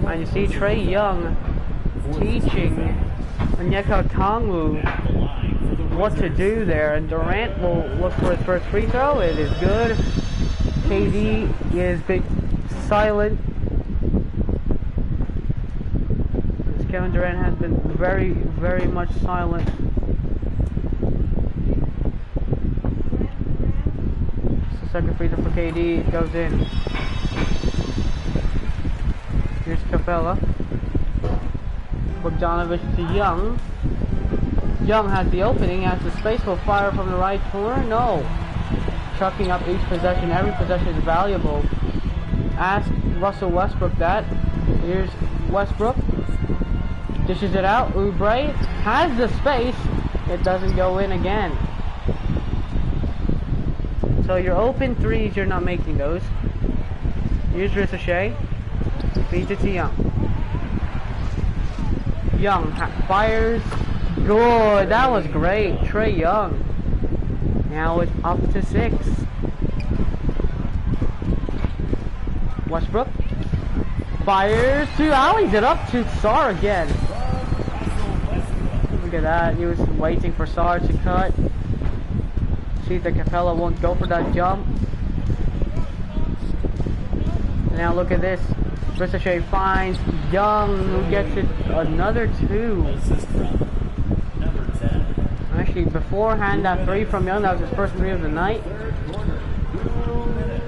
And you see Trae Young teaching Onyeka Okongwu what to do there. And Durant will look for his first free throw. It is good. KD is big silent. Kevin Durant has been very, very much silent. It's the second free throw for KD. It goes in. Here's Capella. Bogdanovich to Young. Young has the opening. Has the space. Will fire from the right corner. No. Chucking up each possession. Every possession is valuable. Ask Russell Westbrook that. Here's Westbrook. Dishes it out. Oubre has the space. It doesn't go in again. So your open threes, you're not making those. Here's Ricochet. Feeds it to Young. Young fires. Good. That was great. Trae Young. Now it's up to 6. Westbrook fires to alleys it up to Sar again. Look at that. He was waiting for Sar to cut. See if the Capella won't go for that jump. Now look at this. Ricochet finds Young, who gets it another 2. Actually, beforehand, that 3 from Young, that was his first 3 of the night.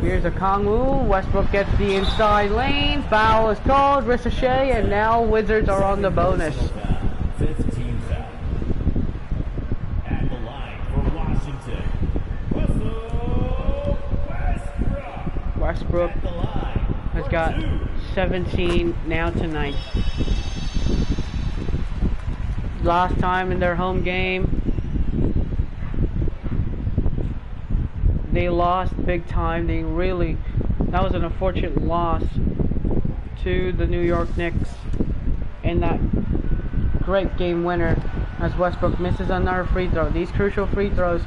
Here's a Kongwu. Westbrook gets the inside lane. Foul is called. Ricochet, and now Wizards are on the bonus. 15 foul. At the line for Washington. Westbrook has got 17 now tonight. Last time in their home game, they lost big time. That was an unfortunate loss to the New York Knicks in that great game winner, as Westbrook misses another free throw. These crucial free throws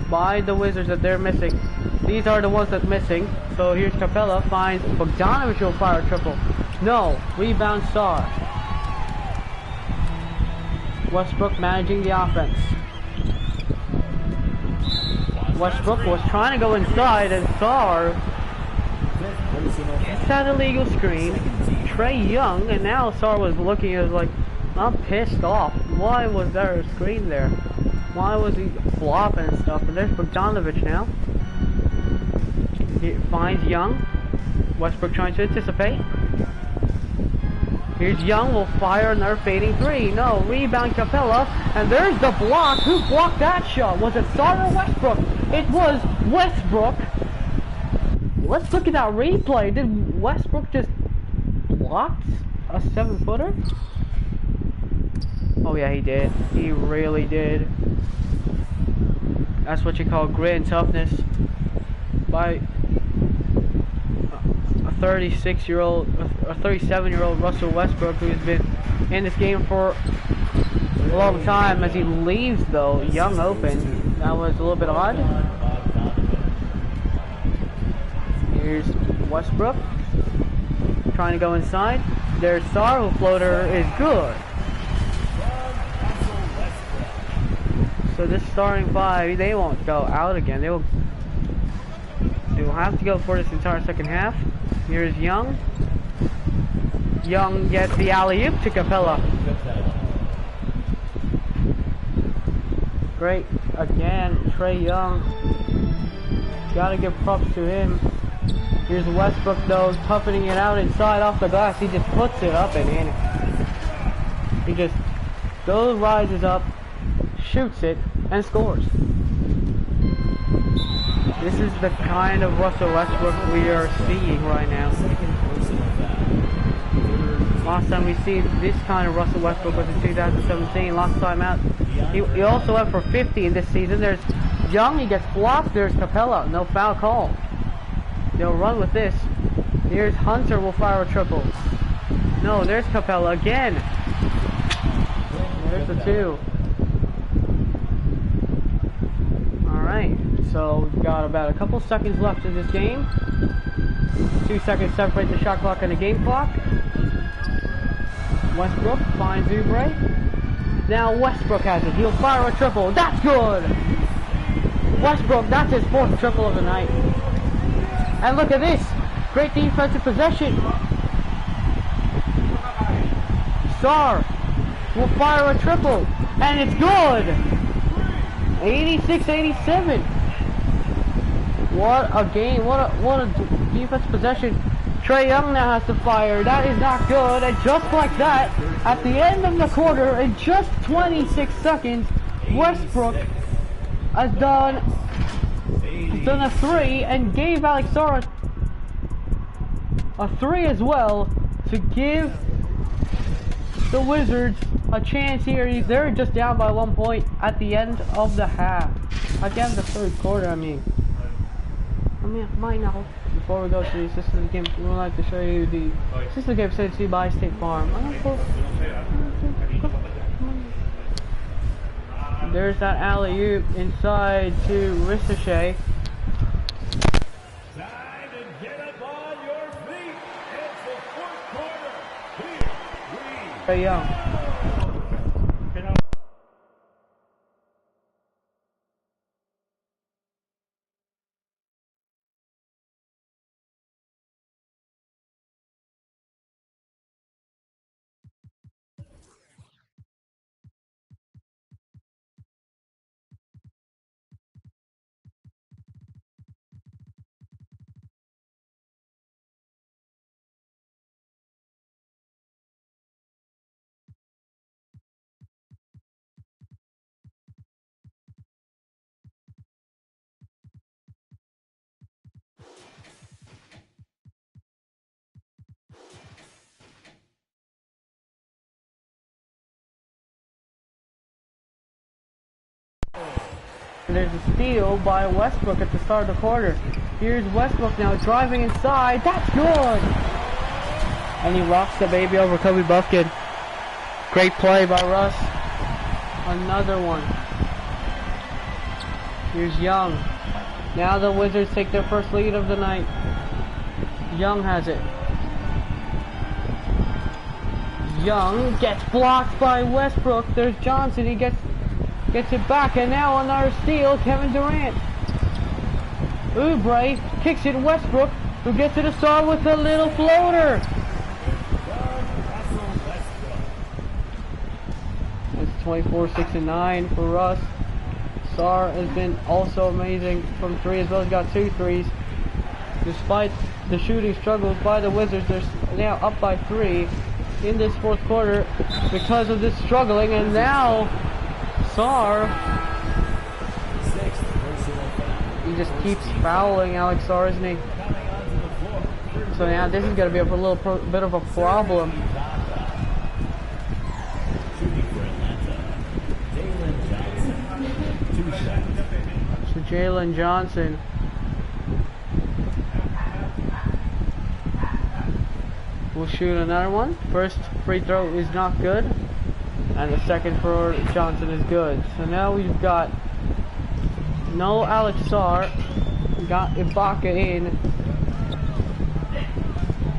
by the Wizards that they're missing, these are the ones that's missing. So here's Capella, finds Bogdanovic, will fire a triple. No, rebound Sar. Westbrook managing the offense. Westbrook was trying to go inside, and Sar gets that illegal screen. Trae Young, and now Sar was looking at it like, I'm pissed off. Why was there a screen there? Why was he flopping and stuff? And there's Bogdanovic now. He finds Young. Westbrook trying to anticipate. Here's Young, will fire another fading 3. No, rebound Capella, and there's the block. Who blocked that shot? Was it Sar or Westbrook? It was Westbrook. Let's look at that replay. Did Westbrook just block a 7-footer? Oh yeah, he did. He really did. That's what you call grit and toughness by a 37-year-old Russell Westbrook, who's been in this game for a long time. As he leaves though, Young open. That was a little bit odd. Here's Westbrook trying to go inside. There's Sar, who floater is good. So this starting 5, they won't go out again. They will have to go for this entire second half. Here's Young. Young gets the alley-oop to Capella. Great. Again, Trae Young. Gotta give props to him. Here's Westbrook though, toughening it out inside off the glass. He just puts it up and in. He just rises up, shoots it, and scores. This is the kind of Russell Westbrook we are seeing right now. Last time we see this kind of Russell Westbrook was in 2017. Last time out, he also went for 50 in this season. There's Young, he gets blocked. There's Capella, no foul call. They'll run with this. Here's Hunter, will fire a triple. No, there's Capella again. There's the 2. Alright, so we've got about a couple seconds left in this game. 2 seconds separate the shot clock and the game clock. Westbrook finds Oubre. Now Westbrook has it. He'll fire a triple. That's good! Westbrook, that's his 4th triple of the night. And look at this. Great defensive possession. Sar will fire a triple. And it's good! 86-87. What a game. What a defensive possession. Trae Young now has to fire. That is not good. And just like that, at the end of the quarter, in just 26 seconds, Westbrook has done a 3 and gave Alex Sar a 3 as well to give the Wizards a chance here. They're just down by 1 point at the end of the half. At the end of the third quarter, I mean, right now, before we go to the assistant game, we would like to show you the assistant game sent to you by State Farm. There's that alley-oop inside to Ricochet. Hey, yo. And there's a steal by Westbrook at the start of the quarter. Here's Westbrook now driving inside. That's good! And he rocks the baby over Kobe Buffkin. Great play by Russ. Another one. Here's Young. Now the Wizards take their first lead of the night. Young has it. Young gets blocked by Westbrook. There's Johnson. He gets it back, and now another steal. Kevin Durant. Oubre kicks it. Westbrook, who gets it to Sar with a little floater. It's 24-6-9 for Russ. Sar has been also amazing from three as well. He's got 2 threes. Despite the shooting struggles by the Wizards, they're now up by 3 in this fourth quarter because of this struggling, and now Sar, he just keeps fouling Alex Sar, isn't he? So now this is going to be a little bit of a problem. So Jalen Johnson will shoot another one. First free throw is not good, and the second for Johnson is good. So now we've got no Alex Sar, got Ibaka in.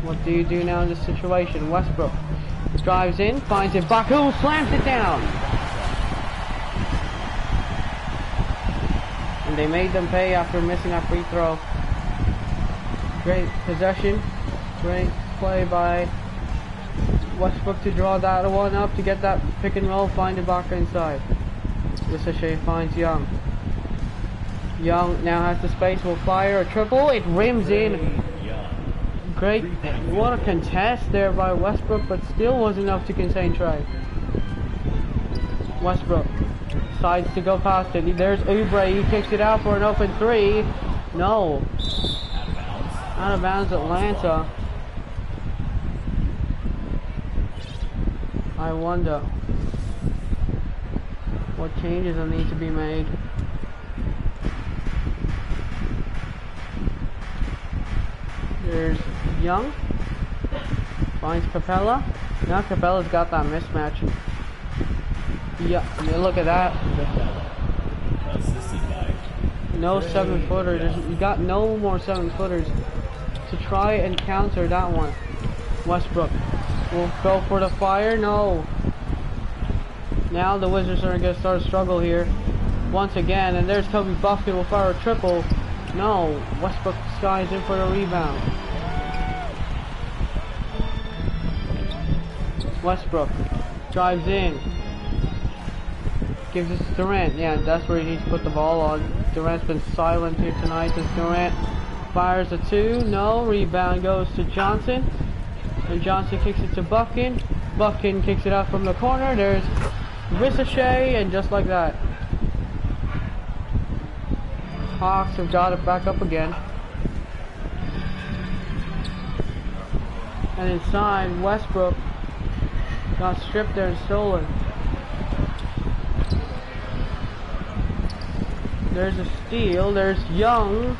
What do you do now in this situation? Westbrook drives in, finds Ibaka, who slams it down. And they made them pay after missing that free throw. Great possession, great play by Westbrook to draw that one up to get that pick and roll, find Ibaka inside. Ricochet finds Young. Young now has the space, will fire a triple, it rims in. Great, what a contest there by Westbrook, but still wasn't enough to contain Trey. Westbrook decides to go past it. There's Oubre, he kicks it out for an open 3. No. Out of bounds Atlanta. I wonder what changes will need to be made. There's Young, finds Capella. Now Capella's got that mismatch. Yeah, look at that. No 7-footers. You got no more 7-footers to try and counter that one. Westbrook will go for the fire. No. Now the Wizards are going to start a struggle here once again, and there's Kobe Buffkin will fire a triple. No. Westbrook skies in for the rebound. Westbrook drives in, gives it to Durant. Yeah, that's where he needs to put the ball on. Durant's been silent here tonight. As Durant fires a 2, no. Rebound goes to Johnson, and Johnson kicks it to Buffkin. Buffkin kicks it out from the corner. There's Ricochet, and just like that, Hawks have got it back up again. And inside, Westbrook Got stripped there and stolen. There's a steal. There's Young.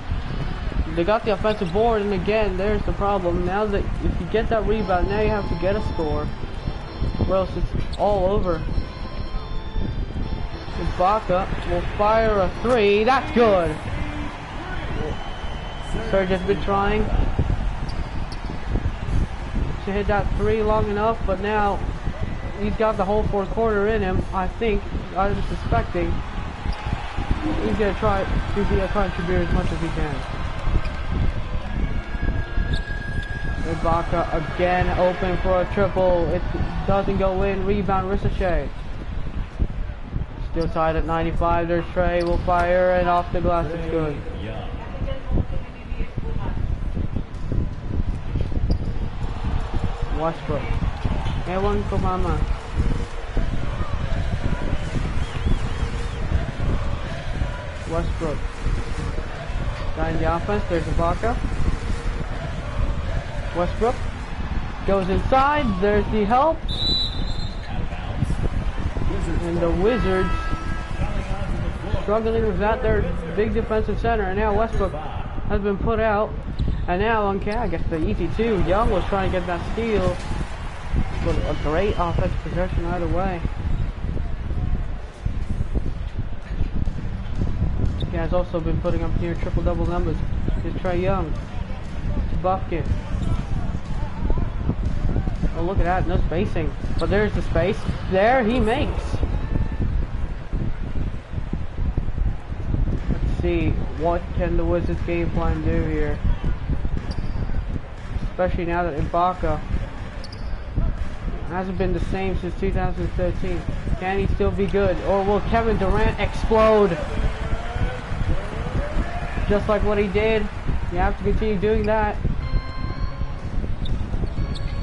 They got the offensive board, and again, there's the problem. Now that if you get that rebound, now you have to get a score, or else it's all over. Ibaka will fire a three. That's good. Serge has been trying to hit that three long enough, but now he's got the whole fourth quarter in him. I think, I'm suspecting, he's gonna try to contribute as much as he can. Ibaka again open for a triple. It doesn't go in. Rebound Ricochet. Still tied at 95. There's Trey. Will fire and off the glass. It's good. Westbrook. Ewan ko mama. Westbrook. Guy in the offense. There's Ibaka. Westbrook goes inside. There's the help. And the Wizards struggling with that. Their big defensive center. And now Westbrook has been put out. And now on I guess the easy two. Young was trying to get that steal. But a great offensive possession either way. This guy's also been putting up near triple-double numbers. Here's Trae Young. Bucket. Oh, look at that. No spacing. But there's the space. There he makes. Let's see. What can the Wizards game plan do here? Especially now that Ibaka hasn't been the same since 2013. Can he still be good? Or will Kevin Durant explode? Just like what he did. You have to continue doing that.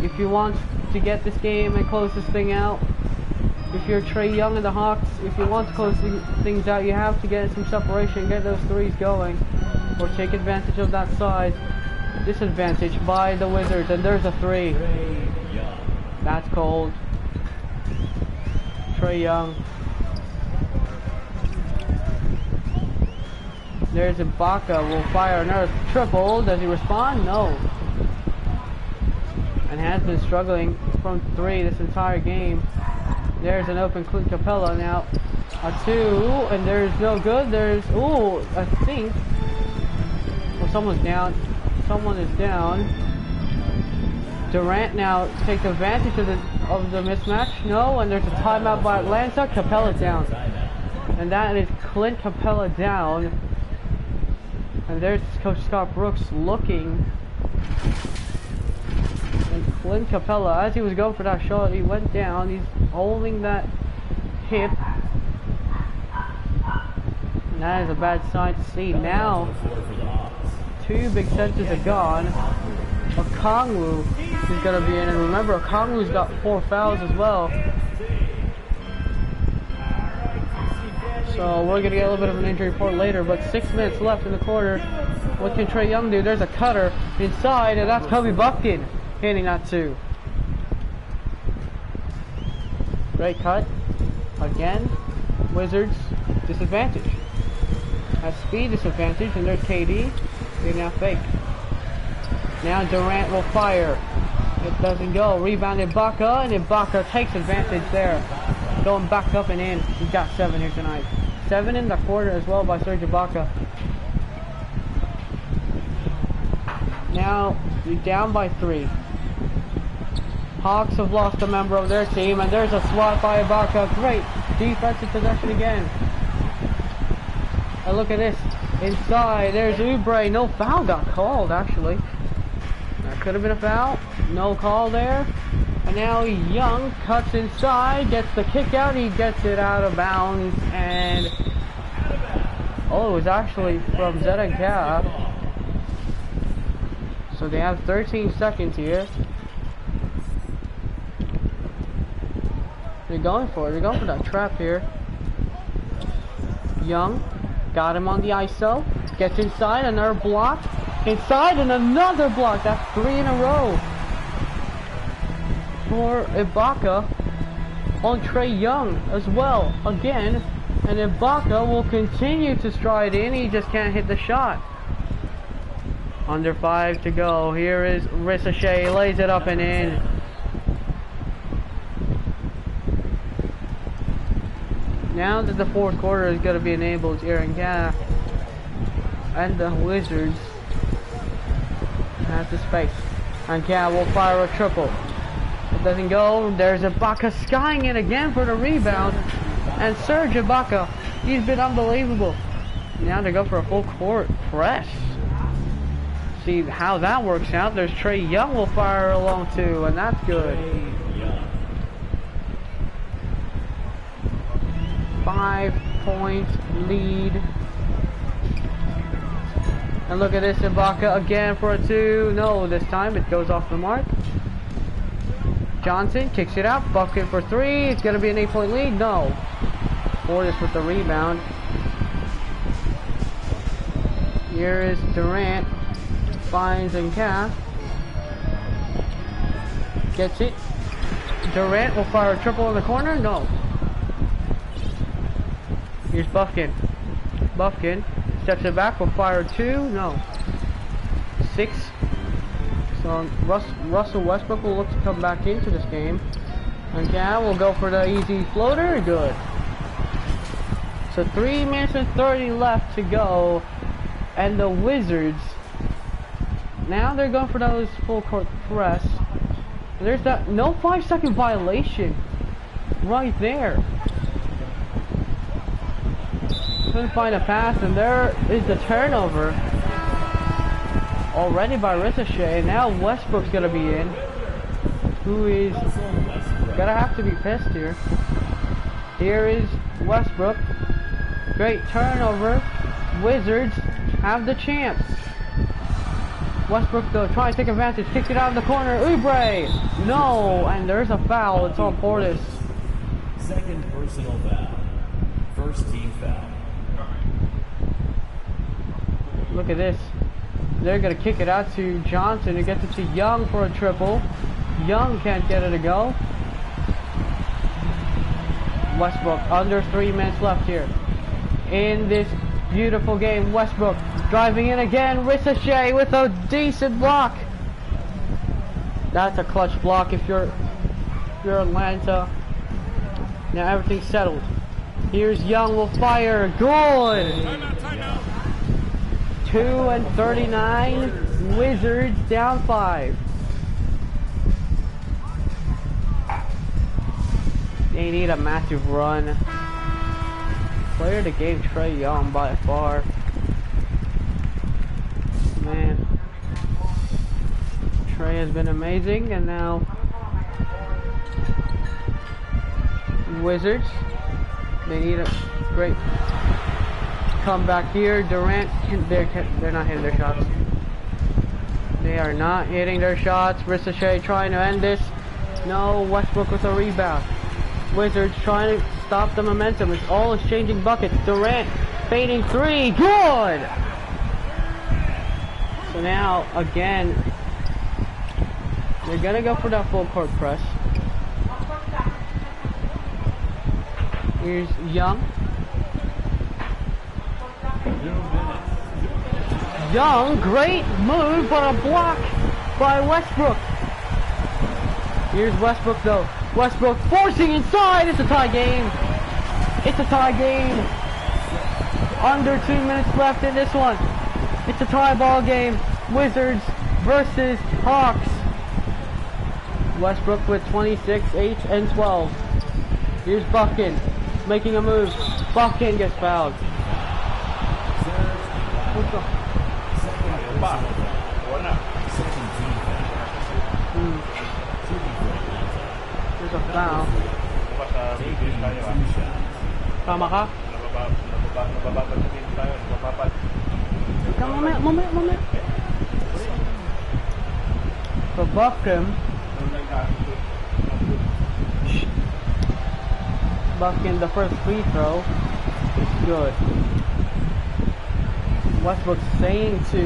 If you want to get this game and close this thing out, if you're Trae Young and the Hawks, if you want to close things out, you have to get some separation, get those threes going, or take advantage of that size. Disadvantage by the Wizards, and there's a three. That's cold. Trae Young. There's Ibaka, will fire another triple. Does he respond? No. And has been struggling from three this entire game. There's an open Clint Capella now. A two, and there's no good. There's, ooh, I think. Well, someone's down. Someone is down. Durant now takes advantage of the mismatch. No, and there's a timeout by Atlanta. Capella down. And that is Clint Capella down. And there's Coach Scott Brooks looking. And Clint Capella, as he was going for that shot, he went down. He's holding that hip. And that is a bad sign to see. Now, two big centers are gone. Okongwu is going to be in. And remember, Okongwu's got 4 fouls as well. So we're going to get a little bit of an injury report later. But 6 minutes left in the quarter. What can Trae Young do? There's a cutter inside, and that's Kobe Buffkin hitting that two. Great cut. Again, Wizards disadvantage. Has speed disadvantage, and there's KD. They now fake. Now Durant will fire. It doesn't go. Rebound Ibaka, and Ibaka takes advantage there. Going back up and in. He's got 7 here tonight. 7 in the quarter as well by Serge Ibaka. Now you're down by 3. Hawks have lost a member of their team, and there's a swat by Ibaka. Great defensive possession again. And look at this. Inside, there's Oubre. No foul got called, actually. That could have been a foul. No call there. And now Young cuts inside, gets the kick out. He gets it out of bounds. And oh, it was actually from Zedekiah. So they have 13 seconds here. They're going for it. They're going for that trap here. Young got him on the ISO. Gets inside, another block. Inside, and another block. That's 3 in a row for Ibaka. on Trey Young as well, again. And Ibaka will continue to stride in, he just can't hit the shot. Under 5 to go, here is Ricochet, lays it up and in. Now that the fourth quarter is going to be enabled here in Ghana, and the Wizards have the space. And Ghana will fire a triple. It doesn't go. There's Ibaka skying it again for the rebound. And Serge Ibaka, he's been unbelievable. Now they go for a full court press. See how that works out. There's Trey Young will fire along too, and that's good. 5-point lead. And look at this, Ibaka again for a 2. No, this time it goes off the mark. Johnson kicks it out, bucket for 3. It's going to be an 8-point lead. No. Portis with the rebound. Here is Durant. Finds and Calf. Gets it. Durant will fire a triple in the corner. No. Here's Buffkin. Buffkin steps it back, will fire 2. No. 6. So Russell Westbrook will look to come back into this game. And Cal will go for the easy floater. Good. So 3 minutes and 30 left to go. And the Wizards, now they're going for those full court press. There's that no 5-second violation right there. Couldn't find a pass, and there is the turnover already by Ricochet. Now Westbrook's gonna be in, who is gonna have to be pissed here. Here is Westbrook. Great turnover. Wizards have the chance. Westbrook though, trying to take advantage, kicks it out of the corner. Oubre! No, and there's a foul. It's on Portis. Second personal foul. First team foul. Look at this. They're going to kick it out to Johnson, who gets it to Young for a triple. Young can't get it to go. Westbrook, under 3 minutes left here in this beautiful game. Westbrook driving in again. Ricochet with a decent block. That's a clutch block if you're Atlanta. Now everything's settled. Here's Young, will fire. Good. Timeout. 2:39. Wizards down 5. They need a massive run. Player of the game, Trey Young, by far. Man, Trey has been amazing, and now Wizards, they need a great comeback here. Durant, they're not hitting their shots. They are not hitting their shots. Ricochet trying to end this. No, Westbrook with a rebound. Wizards trying to stop the momentum. It's all exchanging buckets. Durant fading 3. Good! So now, again, they're gonna go for that full court press. Here's Young. Young, great move, but a block by Westbrook. Here's Westbrook though. Westbrook forcing inside. It's a tie game. It's a tie game. Under 2 minutes left in this one. It's a tie ball game. Wizards versus Hawks. Westbrook with 26, 8, and 12. Here's Buffkin making a move. Buffkin gets fouled. What's up? There's a foul. Tama ka? Moment. So Buffkin the first free throw is good. Westbrook saying to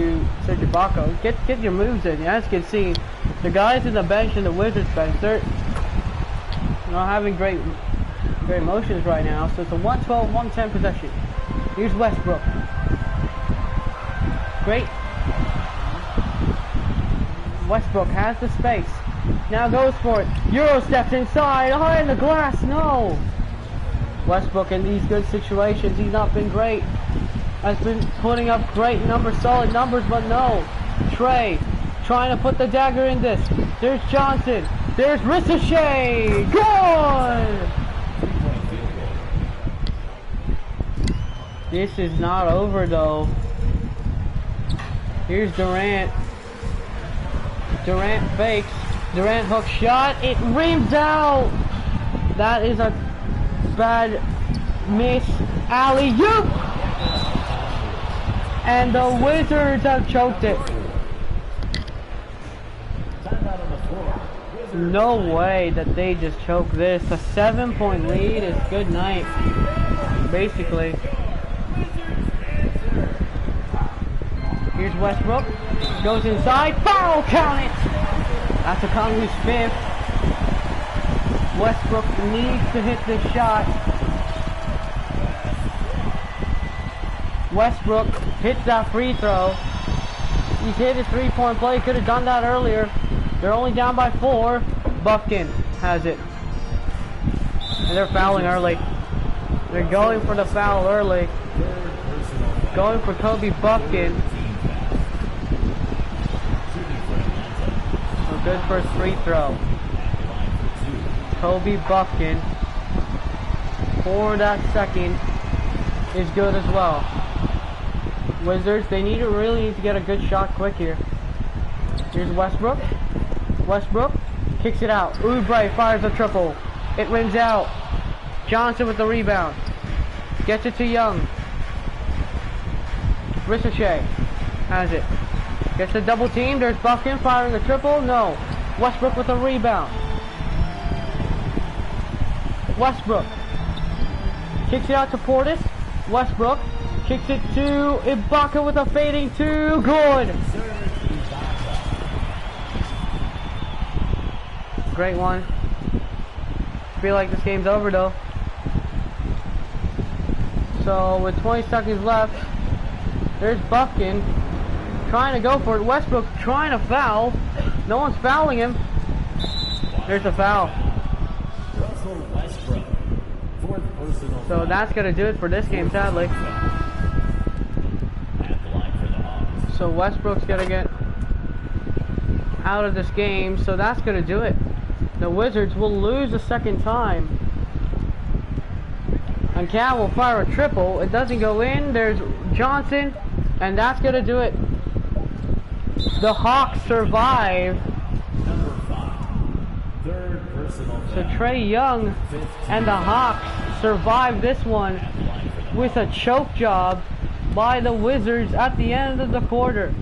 Serge Ibaka, get your moves in. As you can see, the guys in the bench and the Wizards bench, not having great motions right now. So it's a 112-110 possession. Here's Westbrook. Great. Westbrook has the space. Now goes for it. Euro steps inside. Behind the glass. No. Westbrook in these good situations, he's not been great. Has been putting up great numbers, solid numbers, but no. Trey trying to put the dagger in this. There's Johnson. There's Ricochet. Good. This is not over though. Here's Durant. Durant fakes. Durant hook shot. It rims out. That is a bad miss. Alley-oop. And the Wizards have choked it. No way that they just choked this. A 7-point lead is good night. Basically. Here's Westbrook. Goes inside. Foul, count it. That's a Conley's 5th. Westbrook needs to hit this shot. Westbrook hits that free throw. He's hit his 3-point play. Could have done that earlier. They're only down by 4. Buffkin has it. And they're fouling early. They're going for the foul early. Going for Kobe Buffkin. So good first free throw. Kobe Buffkin for that second is good as well. Wizards, they really need to get a good shot quick here. Here's Westbrook. Westbrook kicks it out. Oubre fires a triple. It rims out. Johnson with the rebound. Gets it to Young. Ricochet has it. Gets the double team. There's Buffkin firing a triple. No. Westbrook with a rebound. Westbrook kicks it out to Portis. Westbrook kicks it to Ibaka with a fading 2. Good. Great one. Feel like this game's over though. So with 20 seconds left, there's Buffkin trying to go for it. Westbrook trying to foul. No one's fouling him. There's a foul. So that's going to do it for this game, sadly. So Westbrook's going to get out of this game. So that's going to do it. The Wizards will lose a second time. And Cal will fire a triple. It doesn't go in. There's Johnson. And that's going to do it. The Hawks survive. So Trae Young and the Hawks survive this one with a choke job by the Wizards at the end of the quarter.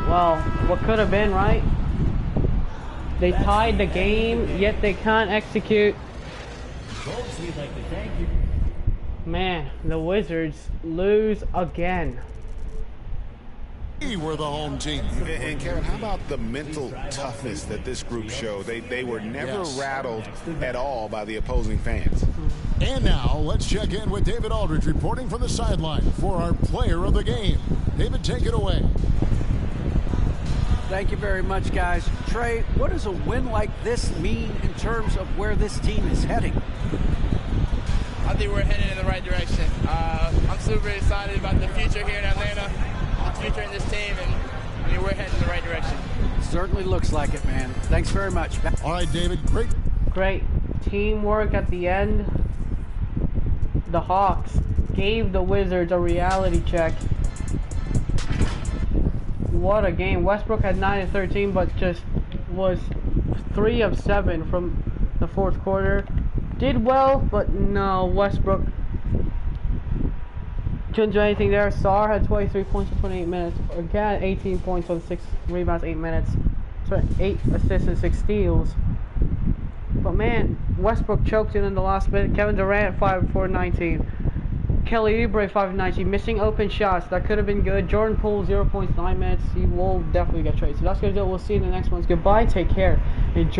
Well, what could have been, right? They tied the game, yet they can't execute. Man, the Wizards lose again. We were the home team. And Kevin, how about the mental toughness that this group showed? They were never rattled at all by the opposing fans. And now let's check in with David Aldridge reporting from the sideline for our player of the game. David, take it away. Thank you very much, guys. Trey, what does a win like this mean in terms of where this team is heading? I think we're heading in the right direction. I'm super excited about the future here in Atlanta, the future in this team, and I mean, we're heading in the right direction. Certainly looks like it, man. Thanks very much. All right, David, great Teamwork at the end. The Hawks gave the Wizards a reality check. What a game. Westbrook had 9 of 13, but just was 3 of 7 from the fourth quarter. Did well, but no, Westbrook couldn't do anything there. Sarr had 23 points in 28 minutes. Again, 18 points on 6 rebounds, 8 minutes. Sorry, 8 assists and 6 steals. But man, Westbrook choked it in the last minute. Kevin Durant, 5 of 4, 19. Kelly Oubre 590 missing open shots. That could have been good. Jordan Poole 0 points, 9 minutes. He will definitely get traded. So that's gonna do it. We'll see you in the next ones. Goodbye. Take care. Enjoy.